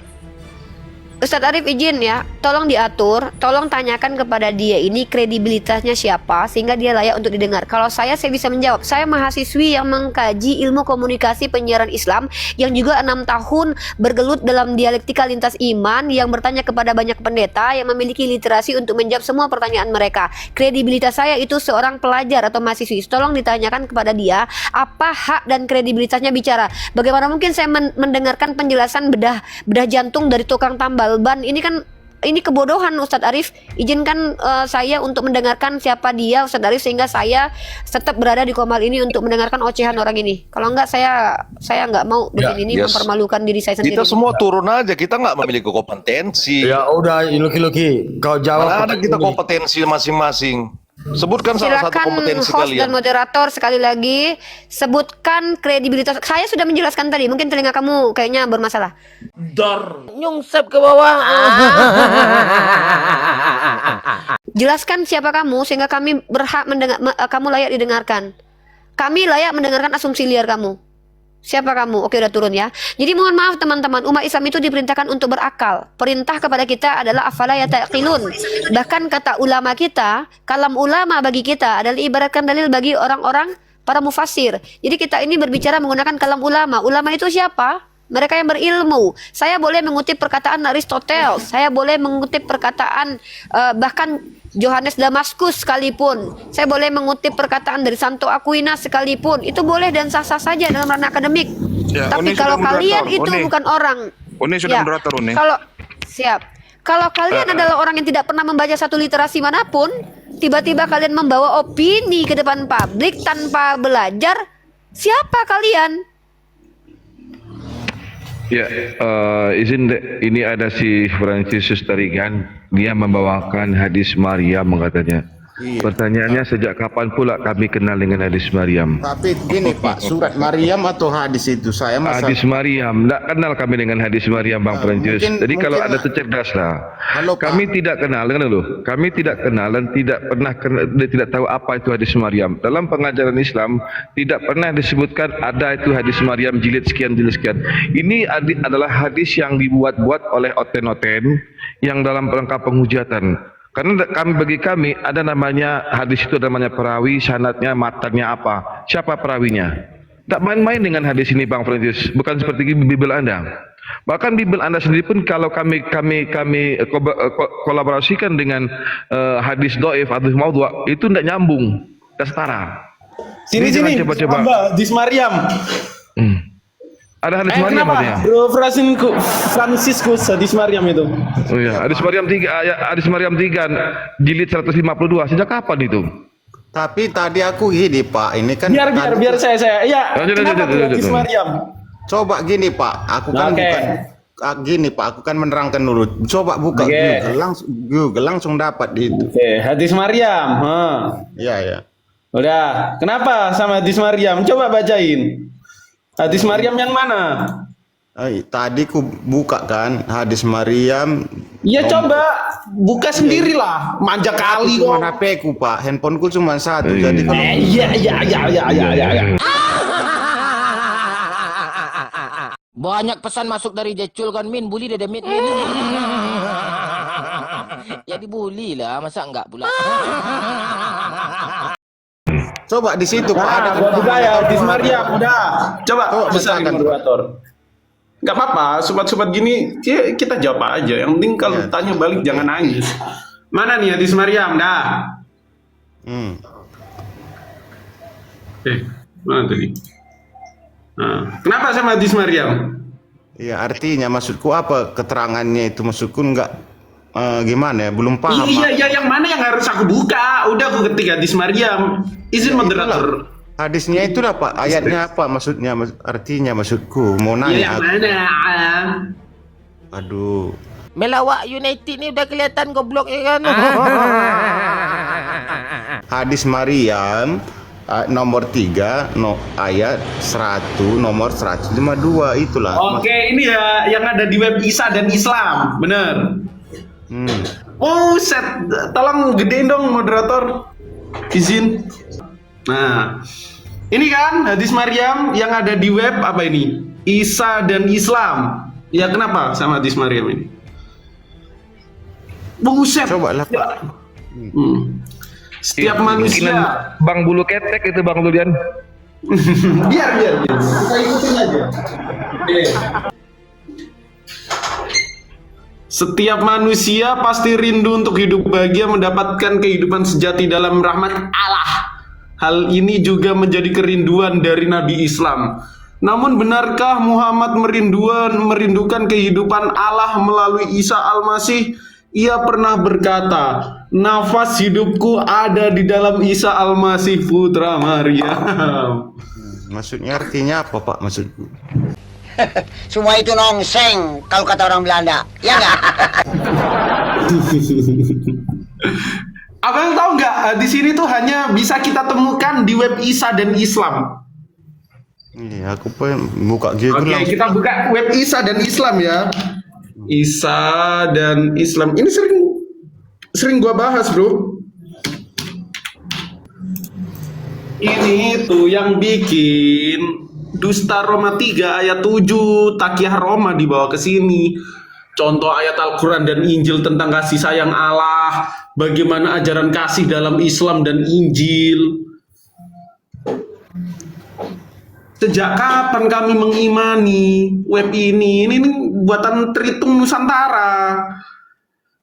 Ustadz Arif izin ya, tolong diatur, tolong tanyakan kepada dia ini kredibilitasnya siapa sehingga dia layak untuk didengar. Kalau saya bisa menjawab. Saya mahasiswi yang mengkaji ilmu komunikasi penyiaran Islam yang juga 6 tahun bergelut dalam dialektika lintas iman, yang bertanya kepada banyak pendeta yang memiliki literasi untuk menjawab semua pertanyaan mereka. Kredibilitas saya itu seorang pelajar atau mahasiswi. Tolong ditanyakan kepada dia apa hak dan kredibilitasnya bicara. Bagaimana mungkin saya mendengarkan penjelasan bedah jantung dari tukang tambal ban? Ini kebodohan, Ustadz Arif. Izinkan saya untuk mendengarkan siapa dia, Ustadz Arif, sehingga saya tetap berada di Komal ini untuk mendengarkan ocehan orang ini. Kalau enggak saya nggak mau begini, ini yes. mempermalukan diri saya sendiri. Kita semua turun aja, kita nggak memiliki kompetensi. Ya udah, Luki, kau jawab. Mana ada kita kompetensi masing-masing. Sebutkan salah satu Silakan kompetensi host dan kalian. moderator sekali lagi sebutkan kredibilitas. Saya sudah menjelaskan tadi, mungkin telinga kamu kayaknya bermasalah. Nyungsep ke bawah. Jelaskan siapa kamu sehingga kami berhak mendengar, kamu layak didengarkan. Kami layak mendengarkan asumsi liar kamu. Siapa kamu? Oke, udah turun ya. Jadi mohon maaf teman-teman, umat Islam itu diperintahkan untuk berakal. Perintah kepada kita adalah afala yataqilun. Bahkan kata ulama kita, kalam ulama bagi kita adalah ibaratkan dalil bagi orang-orang para mufassir. Jadi kita ini berbicara menggunakan kalam ulama. Ulama itu siapa? Mereka yang berilmu. Saya boleh mengutip perkataan Aristoteles, saya boleh mengutip perkataan bahkan Johannes Damaskus sekalipun. Saya boleh mengutip perkataan dari Santo Aquinas sekalipun. Itu boleh dan sah-sah saja dalam ranah akademik. Ya, Tapi Uni kalau sudah kalian moderator. itu Uni. bukan orang. Uni sudah moderator, Uni. Kalau kalian adalah orang yang tidak pernah membaca satu literasi manapun, tiba-tiba kalian membawa opini ke depan publik tanpa belajar, siapa kalian? Ya, izin ini ada si Francisus Tarigan, dia membawakan hadis Maryam katanya. Pertanyaannya, sejak kapan pula kami kenal dengan hadis Maryam? Tapi gini Pak, surat Maryam atau hadis itu saya masa Hadis Maryam, tidak kenal kami dengan hadis Maryam, Bang Francius. Jadi kalau ada tercerdas lah. Halo, Pak. Kami tidak kenal, dengar dulu. Kami tidak kenal dan tidak pernah tidak tahu apa itu hadis Maryam. Dalam pengajaran Islam tidak pernah disebutkan ada itu hadis Maryam jilid sekian. Ini adalah hadis yang dibuat-buat oleh oten-oten yang dalam rangka penghujatan. Karena bagi kami ada namanya hadis itu, ada namanya perawi, sanadnya, matannya apa, siapa perawinya. Tak main-main dengan hadis ini, Bang Francius. Bukan seperti Bibel Anda. Bahkan Bibel Anda sendiri pun kalau kami kolaborasikan dengan hadis doif atau maudhu', itu tidak nyambung, tidak setara. Sini coba. Hadis Maryam. Ada hadis Maryam kenapa? katanya. Bro Franciscus hadis Maryam itu. Oh ya, hadis Maryam 3 jilid 152. Sejak kapan itu? Tapi tadi aku gini Pak, ini kan Biar saya. Iya. Lanjut. Kenapa tuh hadis Maryam? Coba gini Pak, aku kan Oke. gini Pak, aku kan menerangkan dulu. Coba buka Oke. Google langsung dapat di itu. Oke, hadis Maryam. Iya ya. Udah. Kenapa sama hadis Maryam? Coba bacain. Hadis Maryam yang mana? Tadi ku buka kan hadis Maryam. Iya coba buka sendirilah. Manja kali Cuma kok. HP ku Pak, handphoneku cuma satu. Jadi kalau Iya. Banyak pesan masuk dari Jecul kan Min, bully dia Min. Ya dibully lah, masa enggak pula. coba di situ Pak ada Gua buka ya hadis Maryam. Udah. Coba bisa bacakan. moderator. Gak apa-apa, sobat-sobat gini kita jawab aja. Yang penting kalau tanya balik jangan nangis. Mana nih hadis Maryam? Dah. Mana tadi? Nah, kenapa sama hadis Maryam? Iya, artinya maksudku apa keterangannya itu, maksudku enggak gimana ya, belum paham. Iya, yang mana yang harus aku buka? Udah aku ketik hadis Maryam. Izin moderator. Hadisnya itulah Pak, ayatnya apa maksudnya, artinya maksudku mau nanya. Yang mana? Aduh. Melawak United ni udah kelihatan goblok ya kan. Hadis Maryam nomor 3 ayat 100 nomor 152 itulah. Oke, ini ya yang ada di web Isa dan Islam, bener. Oh, set, tolong gedein dong moderator, izin. Nah, ini kan hadis Maryam yang ada di web apa ini? Isa dan Islam. Ya kenapa sama hadis Maryam ini? Buset. Coba lah. Setiap manusia. Bang bulu ketek itu Bang Lulian. biar. Kita ikutin aja. Setiap manusia pasti rindu untuk hidup bahagia, mendapatkan kehidupan sejati dalam rahmat Allah. Hal ini juga menjadi kerinduan dari Nabi Islam. Namun benarkah Muhammad merindukan kehidupan Allah melalui Isa Al-Masih? Ia pernah berkata, nafas hidupku ada di dalam Isa Al-Masih putra Maryam. Maksudnya artinya apa Pak maksudku? Semua itu nongseng kalau kata orang Belanda. Ya enggak? Abang tahu nggak, di sini tuh hanya bisa kita temukan di web Isa dan Islam. Iya, aku pengen buka Google. Oke, kita buka web Isa dan Islam ya. Isa dan Islam. Ini sering gua bahas, Bro. Ini tuh yang bikin Dusta Roma 3 ayat 7, Takiyah Roma dibawa ke sini. Contoh ayat Al-Quran dan Injil tentang kasih sayang Allah, bagaimana ajaran kasih dalam Islam dan Injil. Sejak kapan kami mengimani web ini? Ini buatan Tritung Nusantara.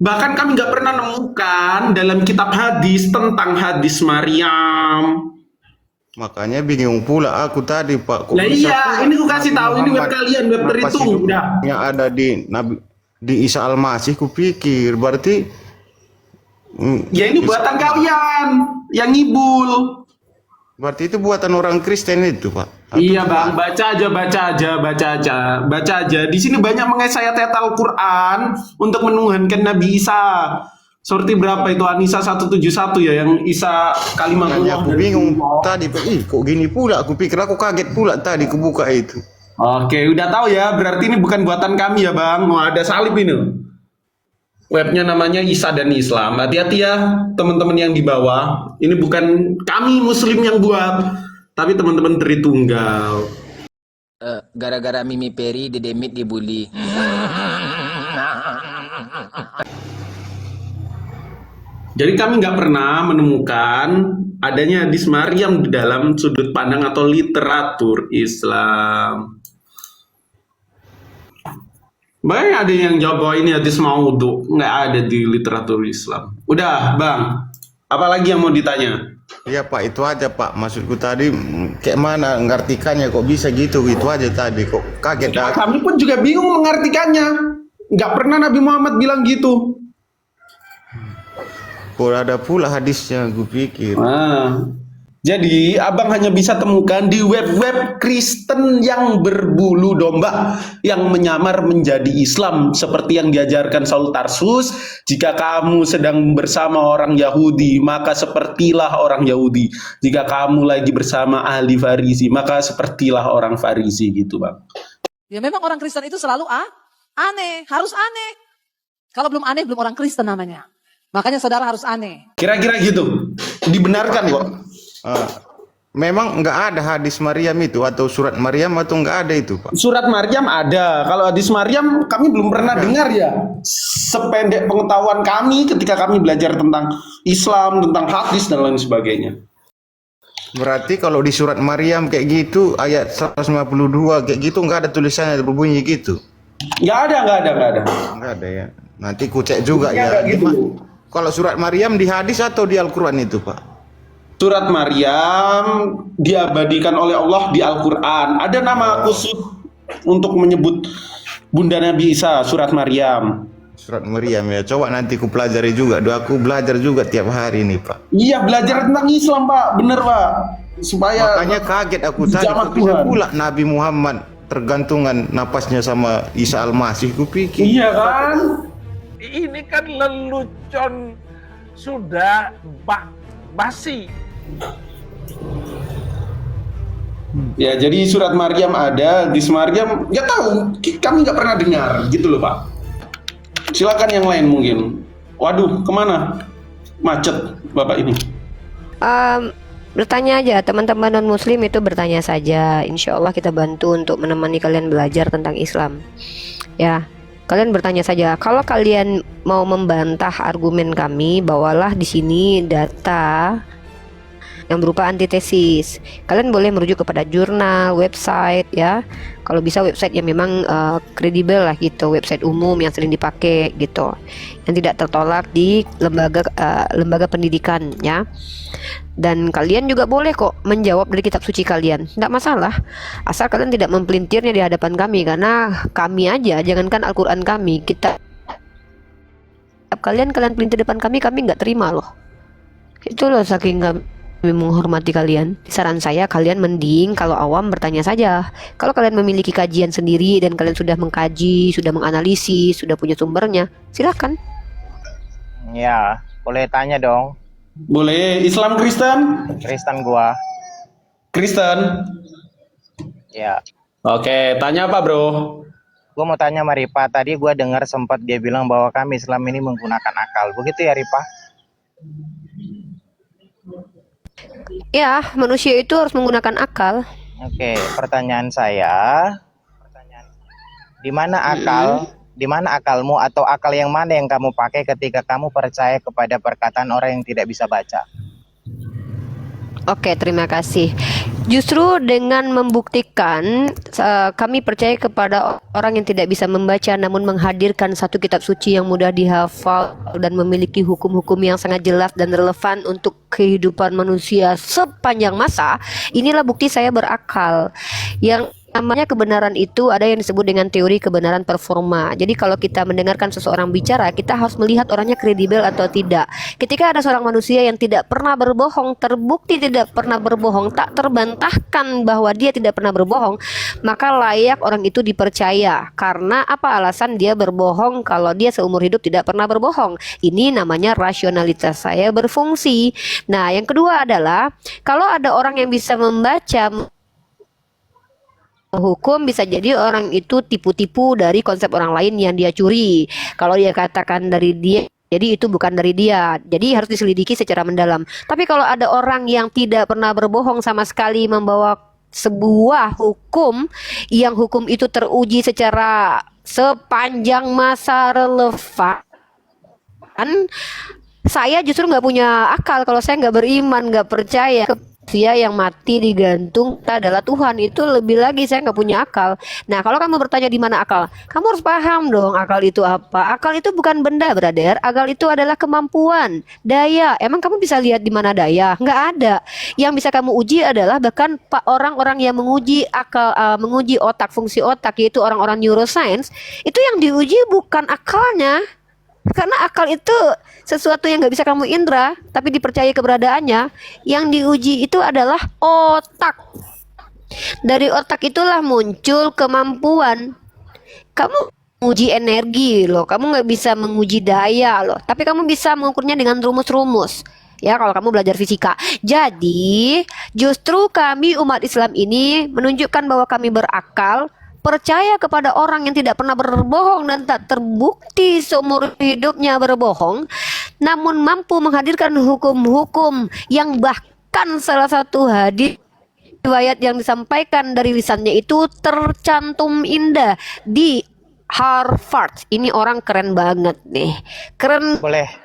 Bahkan kami nggak pernah nemukan dalam kitab hadis tentang hadis Maryam. Makanya bingung pula aku tadi Pak. Lah iya, ini aku kasih tahu, ini web kalian, web Tritung. Udah. Yang ada di Isa Al-Masih kupikir berarti ya ini buatan kalian yang ngibul. Berarti itu buatan orang Kristen itu Pak. Iya Bang, baca aja. Di sini banyak mengesayat ayat Al-Quran untuk menuhankan Nabi Isa. Seperti berapa itu Anisa 171 ya, yang Isa kalimat Allah. Aku bingung tadi, kok gini pula? Aku pikir, aku kaget pula tadi aku buka itu. Oke, udah tahu ya, berarti ini bukan buatan kami ya Bang. Mau ada salib ini. Webnya namanya Isa dan Islam. Hati-hati ya teman-teman yang di bawah. Ini bukan kami Muslim yang buat, tapi teman-teman Tritunggal. Gara-gara Mimi Peri, Dedemit dibully. Jadi kami nggak pernah menemukan adanya hadis Maryam di dalam sudut pandang atau literatur Islam. Banyak ada yang jawab bahwa ini hadis maudhu, nggak ada di literatur Islam. Udah Bang, apalagi yang mau ditanya? Iya Pak, itu aja Pak. Maksudku tadi kayak mana ngartikannya, kok bisa gitu, itu aja tadi, kok kaget. Ya, kami pun juga bingung mengartikannya. Nggak pernah Nabi Muhammad bilang gitu. Kok ada pula hadisnya, gue pikir. Jadi abang hanya bisa temukan di web-web Kristen yang berbulu domba, yang menyamar menjadi Islam, seperti yang diajarkan Saul Tarsus. Jika kamu sedang bersama orang Yahudi, maka sepertilah orang Yahudi. Jika kamu lagi bersama ahli Farisi, maka sepertilah orang Farisi, gitu bang. Ya memang orang Kristen itu selalu aneh, harus aneh. Kalau belum aneh, belum orang Kristen namanya. Makanya saudara harus aneh. Kira-kira gitu, dibenarkan kok. Memang nggak ada hadis Maryam itu atau surat Maryam atau nggak ada itu, Pak? Surat Maryam ada. Kalau hadis Maryam kami belum pernah dengar ya. Sependek pengetahuan kami ketika kami belajar tentang Islam, tentang hadis dan lain sebagainya. Berarti kalau di surat Maryam kayak gitu ayat 152 kayak gitu nggak ada tulisannya berbunyi gitu. Nggak ada. Nggak ada ya. Nanti ku cek juga ya. Gitu. Kalau surat Maryam di hadis atau di Al-Qur'an itu, Pak? Surat Maryam diabadikan oleh Allah di Al-Quran. Ada nama khusus untuk menyebut Bunda Nabi Isa, surat Maryam. Surat Maryam ya. Coba nanti ku pelajari juga. Aku belajar juga tiap hari nih, Pak. Iya, belajar tentang Islam, Pak. Bener, Pak. Supaya makanya kaget aku tadi bisa pula Nabi Muhammad tergantungan napasnya sama Isa Al-Masih, ku pikir. Iya kan? Ini kan lelucon sudah basi. Ya, jadi surat Maryam ada, hadis Maryam nggak tahu, kami nggak pernah dengar, gitu loh Pak. Silakan yang lain mungkin. Waduh, kemana? Macet Bapak ini. Bertanya aja, teman-teman non-muslim itu bertanya saja. Insya Allah kita bantu untuk menemani kalian belajar tentang Islam. Ya, kalian bertanya saja. Kalau kalian mau membantah argumen kami, bawalah di sini data yang berupa antitesis. Kalian boleh merujuk kepada jurnal, website ya. Kalau bisa website yang memang kredibel lah gitu, website umum yang sering dipakai gitu, yang tidak tertolak di lembaga pendidikan ya. Dan kalian juga boleh kok menjawab dari kitab suci kalian, tidak masalah, asal kalian tidak mempelintirnya di hadapan kami, karena kami aja, jangankan Al-Quran kami, kita kalian pelintir depan kami nggak terima loh. Itu loh, saking kami menghormati kalian. Saran saya, kalian mending kalau awam bertanya saja. Kalau kalian memiliki kajian sendiri dan kalian sudah mengkaji, sudah menganalisis, sudah punya sumbernya, silakan. Ya, boleh tanya dong. Boleh. Islam Kristen? Kristen gua. Kristen? Ya. Oke, tanya apa bro? Gua mau tanya sama Ripa. Tadi gua dengar sempat dia bilang bahwa kami Islam ini menggunakan akal. Begitu ya Ripa? Ya, manusia itu harus menggunakan akal. Oke, pertanyaan saya, di mana akalmu atau akal yang mana yang kamu pakai ketika kamu percaya kepada perkataan orang yang tidak bisa baca? Oke, terima kasih. Justru dengan membuktikan kami percaya kepada orang yang tidak bisa membaca namun menghadirkan satu kitab suci yang mudah dihafal dan memiliki hukum-hukum yang sangat jelas dan relevan untuk kehidupan manusia sepanjang masa. Inilah bukti saya berakal. Yang namanya kebenaran itu ada yang disebut dengan teori kebenaran performa. Jadi kalau kita mendengarkan seseorang bicara, kita harus melihat orangnya kredibel atau tidak. Ketika ada seorang manusia yang tidak pernah berbohong, terbukti tidak pernah berbohong, tak terbantahkan bahwa dia tidak pernah berbohong, maka layak orang itu dipercaya. Karena apa alasan dia berbohong kalau dia seumur hidup tidak pernah berbohong? Ini namanya rasionalitas saya berfungsi. Nah, yang kedua adalah kalau ada orang yang bisa membaca hukum, bisa jadi orang itu tipu-tipu dari konsep orang lain yang dia curi. Kalau dia katakan dari dia, jadi itu bukan dari dia. Jadi harus diselidiki secara mendalam. Tapi kalau ada orang yang tidak pernah berbohong sama sekali, membawa sebuah hukum yang hukum itu teruji secara sepanjang masa relevan, saya justru nggak punya akal kalau saya nggak beriman, nggak percaya. Dia yang mati digantung adalah Tuhan, itu lebih lagi saya nggak punya akal. Nah, kalau kamu bertanya di mana akal, kamu harus paham dong akal itu apa. Akal itu bukan benda, brother. Akal itu adalah kemampuan, daya. Emang kamu bisa lihat di mana daya? Nggak ada. Yang bisa kamu uji adalah bahkan orang-orang yang menguji akal, menguji otak, fungsi otak, yaitu orang-orang neuroscience. Itu yang diuji bukan akalnya, Karena akal itu sesuatu yang nggak bisa kamu indra, tapi dipercayai keberadaannya. Yang diuji itu adalah otak. Dari otak itulah muncul kemampuan. Kamu menguji energi loh, kamu nggak bisa menguji daya loh, tapi kamu bisa mengukurnya dengan rumus-rumus. Ya, kalau kamu belajar fisika. Jadi, justru kami umat Islam ini menunjukkan bahwa kami berakal, percaya kepada orang yang tidak pernah berbohong dan tak terbukti seumur hidupnya berbohong, namun mampu menghadirkan hukum-hukum yang bahkan salah satu hadis riwayat yang disampaikan dari lisannya itu tercantum indah di Harvard. Ini orang keren banget nih. Keren. Boleh.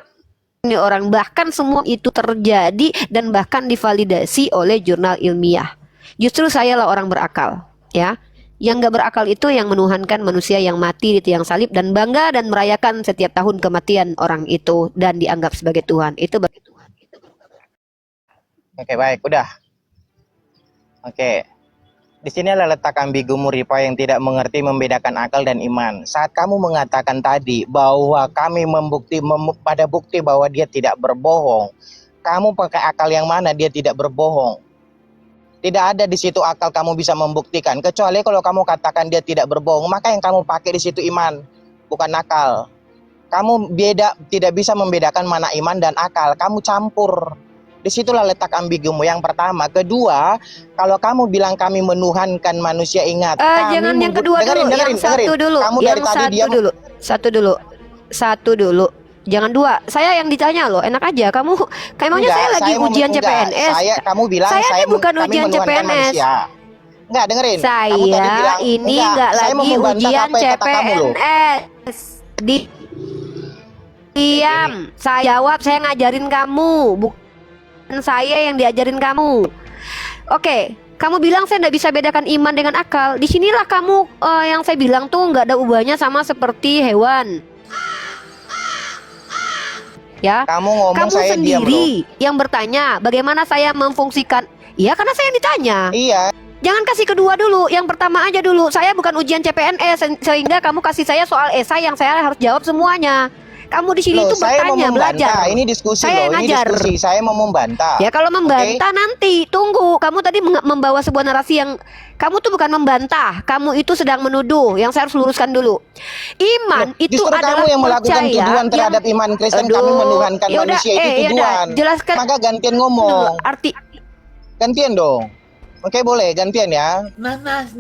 Ini orang, bahkan semua itu terjadi dan bahkan divalidasi oleh jurnal ilmiah. Justru saya lah orang berakal, ya. Yang gak berakal itu yang menuhankan manusia yang mati di tiang salib dan bangga dan merayakan setiap tahun kematian orang itu dan dianggap sebagai Tuhan. Itu bagi Tuhan. Oke, baik, udah. Oke. Di sini adalah letak ambigu Muripa yang tidak mengerti membedakan akal dan iman. Saat kamu mengatakan tadi bahwa kami pada bukti bahwa dia tidak berbohong, kamu pakai akal yang mana dia tidak berbohong? Tidak ada di situ akal kamu bisa membuktikan. Kecuali kalau kamu katakan dia tidak berbohong, maka yang kamu pakai di situ iman, bukan akal. Kamu tidak bisa membedakan mana iman dan akal. Kamu campur. Disitulah letak ambigumu yang pertama. Kedua, kalau kamu bilang kami menuhankan manusia, ingat. Jangan yang kedua dulu, yang satu dulu. Kamu yang satu dulu. Jangan dua. Saya yang ditanya loh, enak aja. Kayaknya saya lagi ujian CPNS. Kamu bilang saya bukan ujian CPNS. Enggak, dengerin. Saya ini enggak lagi ujian CPNS. Diam. Saya jawab, saya ngajarin kamu. Saya yang diajarin kamu. Oke, kamu bilang saya tidak bisa bedakan iman dengan akal. Disinilah kamu yang saya bilang tuh nggak ada ubahnya sama seperti hewan. Ya, kamu saya sendiri yang bertanya bagaimana saya memfungsikan. Iya, karena saya yang ditanya. Iya. Jangan kasih kedua dulu, yang pertama aja dulu. Saya bukan ujian CPNS sehingga kamu kasih saya soal esai yang saya harus jawab semuanya. Kamu di sini tuh bertanya, belajar. Ini diskusi saya loh, ini diskusi. Saya mau membantah. Ya kalau membantah nanti, tunggu. Kamu tadi membawa sebuah narasi yang kamu tuh bukan membantah, kamu itu sedang menuduh. Yang saya harus luruskan dulu. Iman itu justru adalah kamu yang melakukan tuduhan terhadap iman Kristen. Kami menuhankan manusia itu tuduhan. Jelaskan. Maka gantian ngomong. Arti. Gantian dong. Oke, boleh gantian ya. Nanas.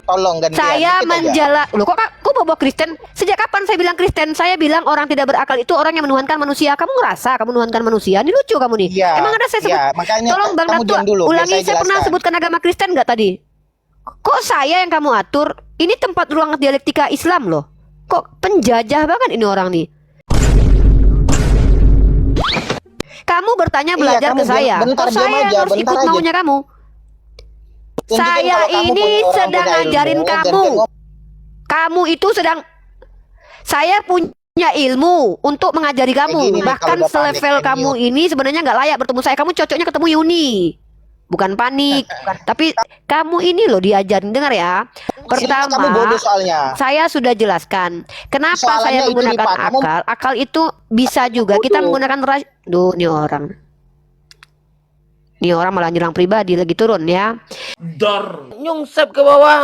Tolong gantian. Saya loh, kok bawa Kristen? Sejak kapan saya bilang Kristen? Saya bilang orang tidak berakal itu orang yang menuhankan manusia. Kamu ngerasa kamu menuhankan manusia? Ini lucu kamu nih. Ya, emang ada saya sebut? Ya, makanya tolong Bang Datu, ulangi, saya pernah sebutkan agama Kristen nggak tadi? Kok saya yang kamu atur? Ini tempat ruang dialektika Islam loh. Kok penjajah banget ini orang nih? Kamu bertanya belajar ke saya. Kok saya yang harus ikut maunya kamu? Saya ini sedang ngajarin kamu. Kamu itu sedang. Saya punya ilmu untuk mengajari kamu. Bahkan selevel kamu ini sebenarnya nggak layak bertemu saya. Kamu cocoknya ketemu Yuni. Bukan panik. Tapi kamu ini loh diajarin, dengar ya. Pertama, kamu bodoh soalnya. Saya sudah jelaskan kenapa Soalannya saya menggunakan akal. Akal itu bisa juga kita menggunakan Duh, ini orang. Ini orang malah nyerang pribadi, lagi turun ya. Nyungsep ke bawah.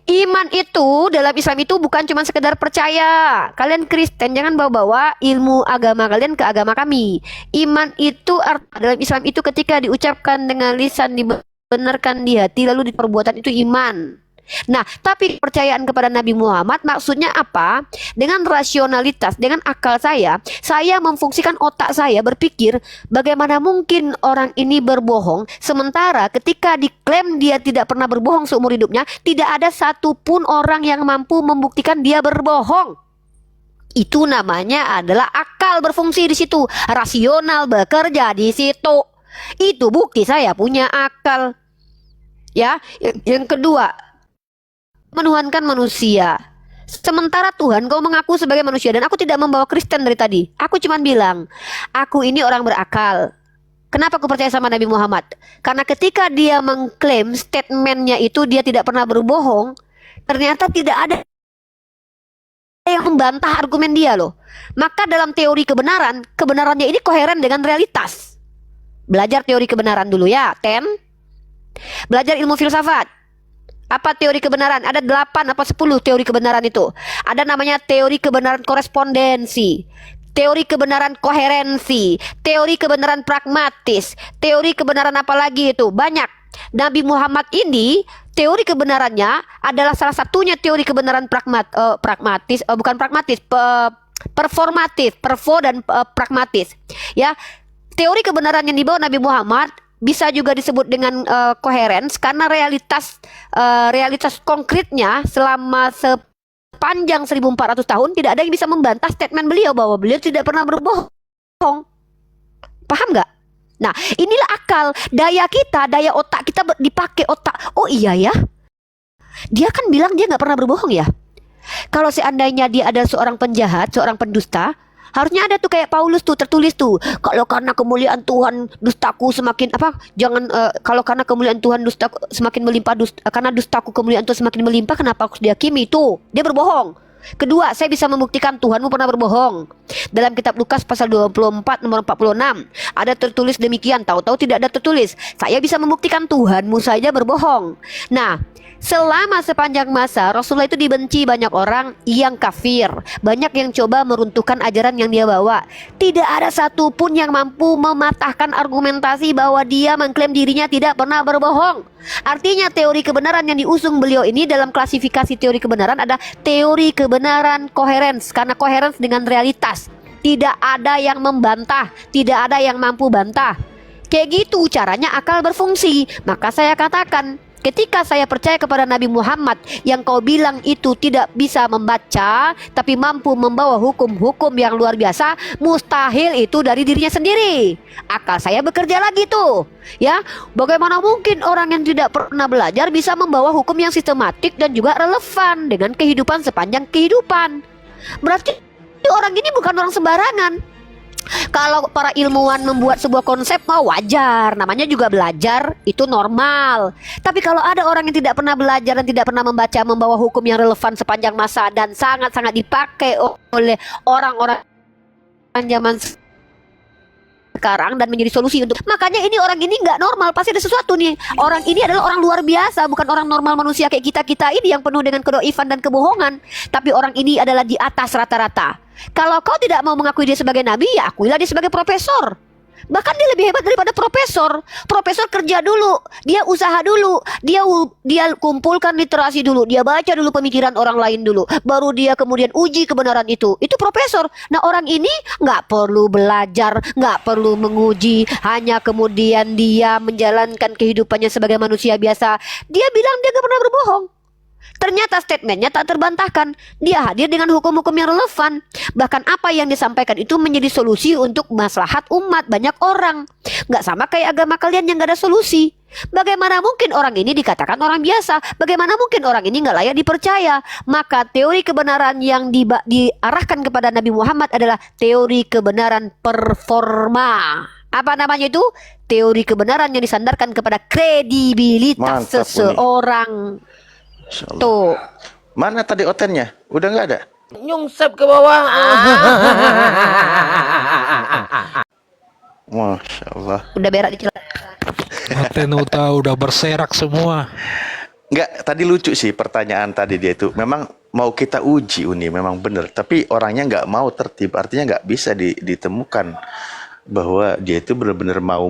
Iman itu dalam Islam itu bukan cuma sekedar percaya. Kalian Kristen jangan bawa-bawa ilmu agama kalian ke agama kami. Iman itu dalam Islam itu ketika diucapkan dengan lisan, dibenarkan di hati, lalu di perbuatan itu iman. Nah, tapi kepercayaan kepada Nabi Muhammad maksudnya apa? Dengan rasionalitas, dengan akal saya memfungsikan otak saya berpikir bagaimana mungkin orang ini berbohong, sementara ketika diklaim dia tidak pernah berbohong seumur hidupnya, tidak ada satupun orang yang mampu membuktikan dia berbohong. Itu namanya adalah akal berfungsi di situ, rasional bekerja di situ. Itu bukti saya punya akal. Ya, yang kedua, menuhankan manusia. Sementara Tuhan kau mengaku sebagai manusia. Dan aku tidak membawa Kristen dari tadi. Aku cuma bilang, aku ini orang berakal. Kenapa aku percaya sama Nabi Muhammad? Karena ketika dia mengklaim statementnya itu dia tidak pernah berbohong, ternyata tidak ada yang membantah argumen dia loh. Maka dalam teori kebenaran, kebenarannya ini koheren dengan realitas. Belajar teori kebenaran dulu ya, Ten. Belajar ilmu filsafat. Apa teori kebenaran? Ada 8 apa 10 teori kebenaran itu. Ada namanya teori kebenaran korespondensi, teori kebenaran koherensi, teori kebenaran pragmatis, teori kebenaran apa lagi itu? Banyak. Nabi Muhammad ini teori kebenarannya adalah salah satunya teori kebenaran performatif, pervo dan pragmatis. Ya, teori kebenaran yang dibawa Nabi Muhammad bisa juga disebut dengan coherence karena realitas konkretnya selama sepanjang 1400 tahun tidak ada yang bisa membantah statement beliau bahwa beliau tidak pernah berbohong. Paham nggak? Nah, inilah akal, daya kita, daya otak kita dipakai otak. Oh iya ya, dia kan bilang dia nggak pernah berbohong ya. Kalau seandainya dia ada seorang penjahat, seorang pendusta, harusnya ada tuh kayak Paulus tuh tertulis tuh, kalau karena kemuliaan Tuhan dustaku semakin kalau karena kemuliaan Tuhan dustaku semakin melimpah, karena dustaku kemuliaan Tuhan semakin melimpah, kenapa aku dihakimi? Itu dia berbohong. Kedua, saya bisa membuktikan Tuhanmu pernah berbohong. Dalam kitab Lukas pasal 24 nomor 46 ada tertulis demikian, tahu-tahu tidak ada tertulis. Saya bisa membuktikan Tuhanmu saja berbohong. Nah, selama sepanjang masa Rasulullah itu dibenci banyak orang yang kafir, banyak yang coba meruntuhkan ajaran yang dia bawa. Tidak ada satupun yang mampu mematahkan argumentasi bahwa dia mengklaim dirinya tidak pernah berbohong. Artinya teori kebenaran yang diusung beliau ini dalam klasifikasi teori kebenaran ada teori kebenaran koherens, karena koherens dengan realitas. Tidak ada yang membantah, tidak ada yang mampu bantah. Kayak gitu caranya akal berfungsi. Maka saya katakan, ketika saya percaya kepada Nabi Muhammad yang kau bilang itu tidak bisa membaca tapi mampu membawa hukum-hukum yang luar biasa, mustahil itu dari dirinya sendiri. Akal saya bekerja lagi tuh. Ya, bagaimana mungkin orang yang tidak pernah belajar bisa membawa hukum yang sistematik dan juga relevan dengan kehidupan sepanjang kehidupan? Berarti orang ini bukan orang sembarangan. Kalau para ilmuwan membuat sebuah konsep mau wajar, namanya juga belajar, itu normal. Tapi kalau ada orang yang tidak pernah belajar dan tidak pernah membaca, membawa hukum yang relevan sepanjang masa dan sangat-sangat dipakai oleh orang-orang zaman sekarang dan menjadi solusi untuk, makanya ini orang ini nggak normal, pasti ada sesuatu nih. Orang ini adalah orang luar biasa, bukan orang normal manusia kayak kita ini yang penuh dengan kedoifan dan kebohongan. Tapi orang ini adalah di atas rata-rata. Kalau kau tidak mau mengakui dia sebagai nabi, ya akuilah dia sebagai profesor. Bahkan dia lebih hebat daripada profesor. Profesor kerja dulu, dia usaha dulu, dia kumpulkan literasi dulu, dia baca dulu pemikiran orang lain dulu, baru dia kemudian uji kebenaran itu. Itu profesor. Nah, orang ini nggak perlu belajar, nggak perlu menguji, hanya kemudian dia menjalankan kehidupannya sebagai manusia biasa. Dia bilang dia nggak pernah berbohong. Ternyata statementnya tak terbantahkan. Dia hadir dengan hukum-hukum yang relevan. Bahkan apa yang disampaikan itu menjadi solusi untuk maslahat umat banyak orang. Nggak sama kayak agama kalian yang nggak ada solusi. Bagaimana mungkin orang ini dikatakan orang biasa? Bagaimana mungkin orang ini nggak layak dipercaya? Maka teori kebenaran yang diarahkan kepada Nabi Muhammad adalah teori kebenaran performa. Apa namanya itu? Teori kebenaran yang disandarkan kepada kredibilitas seseorang. Tuh. Mana tadi otennya? Udah nggak ada? Nyungsep ke bawah. Masya Allah. Udah berak di celana. Oten udah berserak semua. Nggak, tadi lucu sih pertanyaan tadi dia itu. Memang mau kita uji Uni, memang benar. Tapi orangnya nggak mau tertib. Artinya nggak bisa ditemukan bahwa dia itu benar-benar mau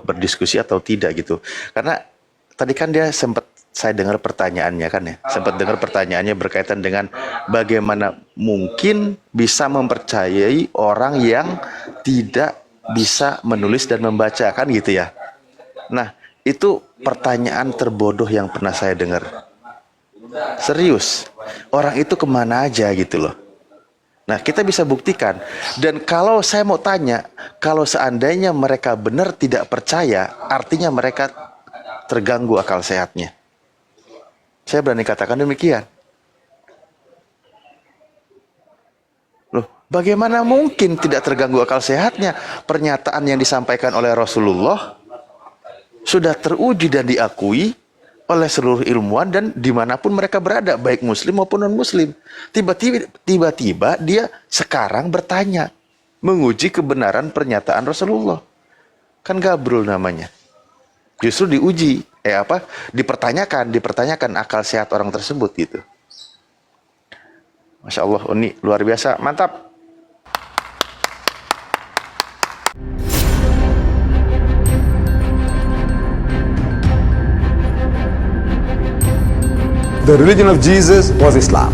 berdiskusi atau tidak gitu. Karena tadi kan dia sempat, saya dengar pertanyaannya kan ya, sempat dengar pertanyaannya berkaitan dengan bagaimana mungkin bisa mempercayai orang yang tidak bisa menulis dan membaca, kan gitu ya. Nah, itu pertanyaan terbodoh yang pernah saya dengar. Serius, orang itu kemana aja gitu loh. Nah, kita bisa buktikan. Dan kalau saya mau tanya, kalau seandainya mereka benar tidak percaya, artinya mereka terganggu akal sehatnya. Saya berani katakan demikian. Loh, Bagaimana mungkin tidak terganggu akal sehatnya? Pernyataan yang disampaikan oleh Rasulullah sudah teruji dan diakui oleh seluruh ilmuwan dan dimanapun mereka berada, baik muslim maupun non-muslim. Tiba-tiba dia sekarang bertanya, menguji kebenaran pernyataan Rasulullah. Kan gabrul namanya. Justru diuji, dipertanyakan akal sehat orang tersebut gitu. Masya Allah, Uni luar biasa, mantap. The religion of Jesus was Islam.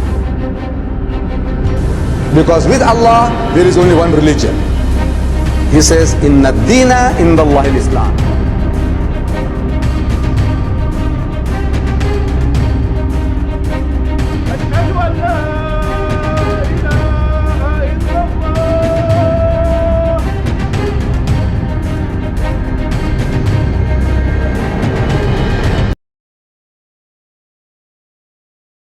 Because with Allah, there is only one religion. He says, Inna ad-dina inda Allahi al-Islam.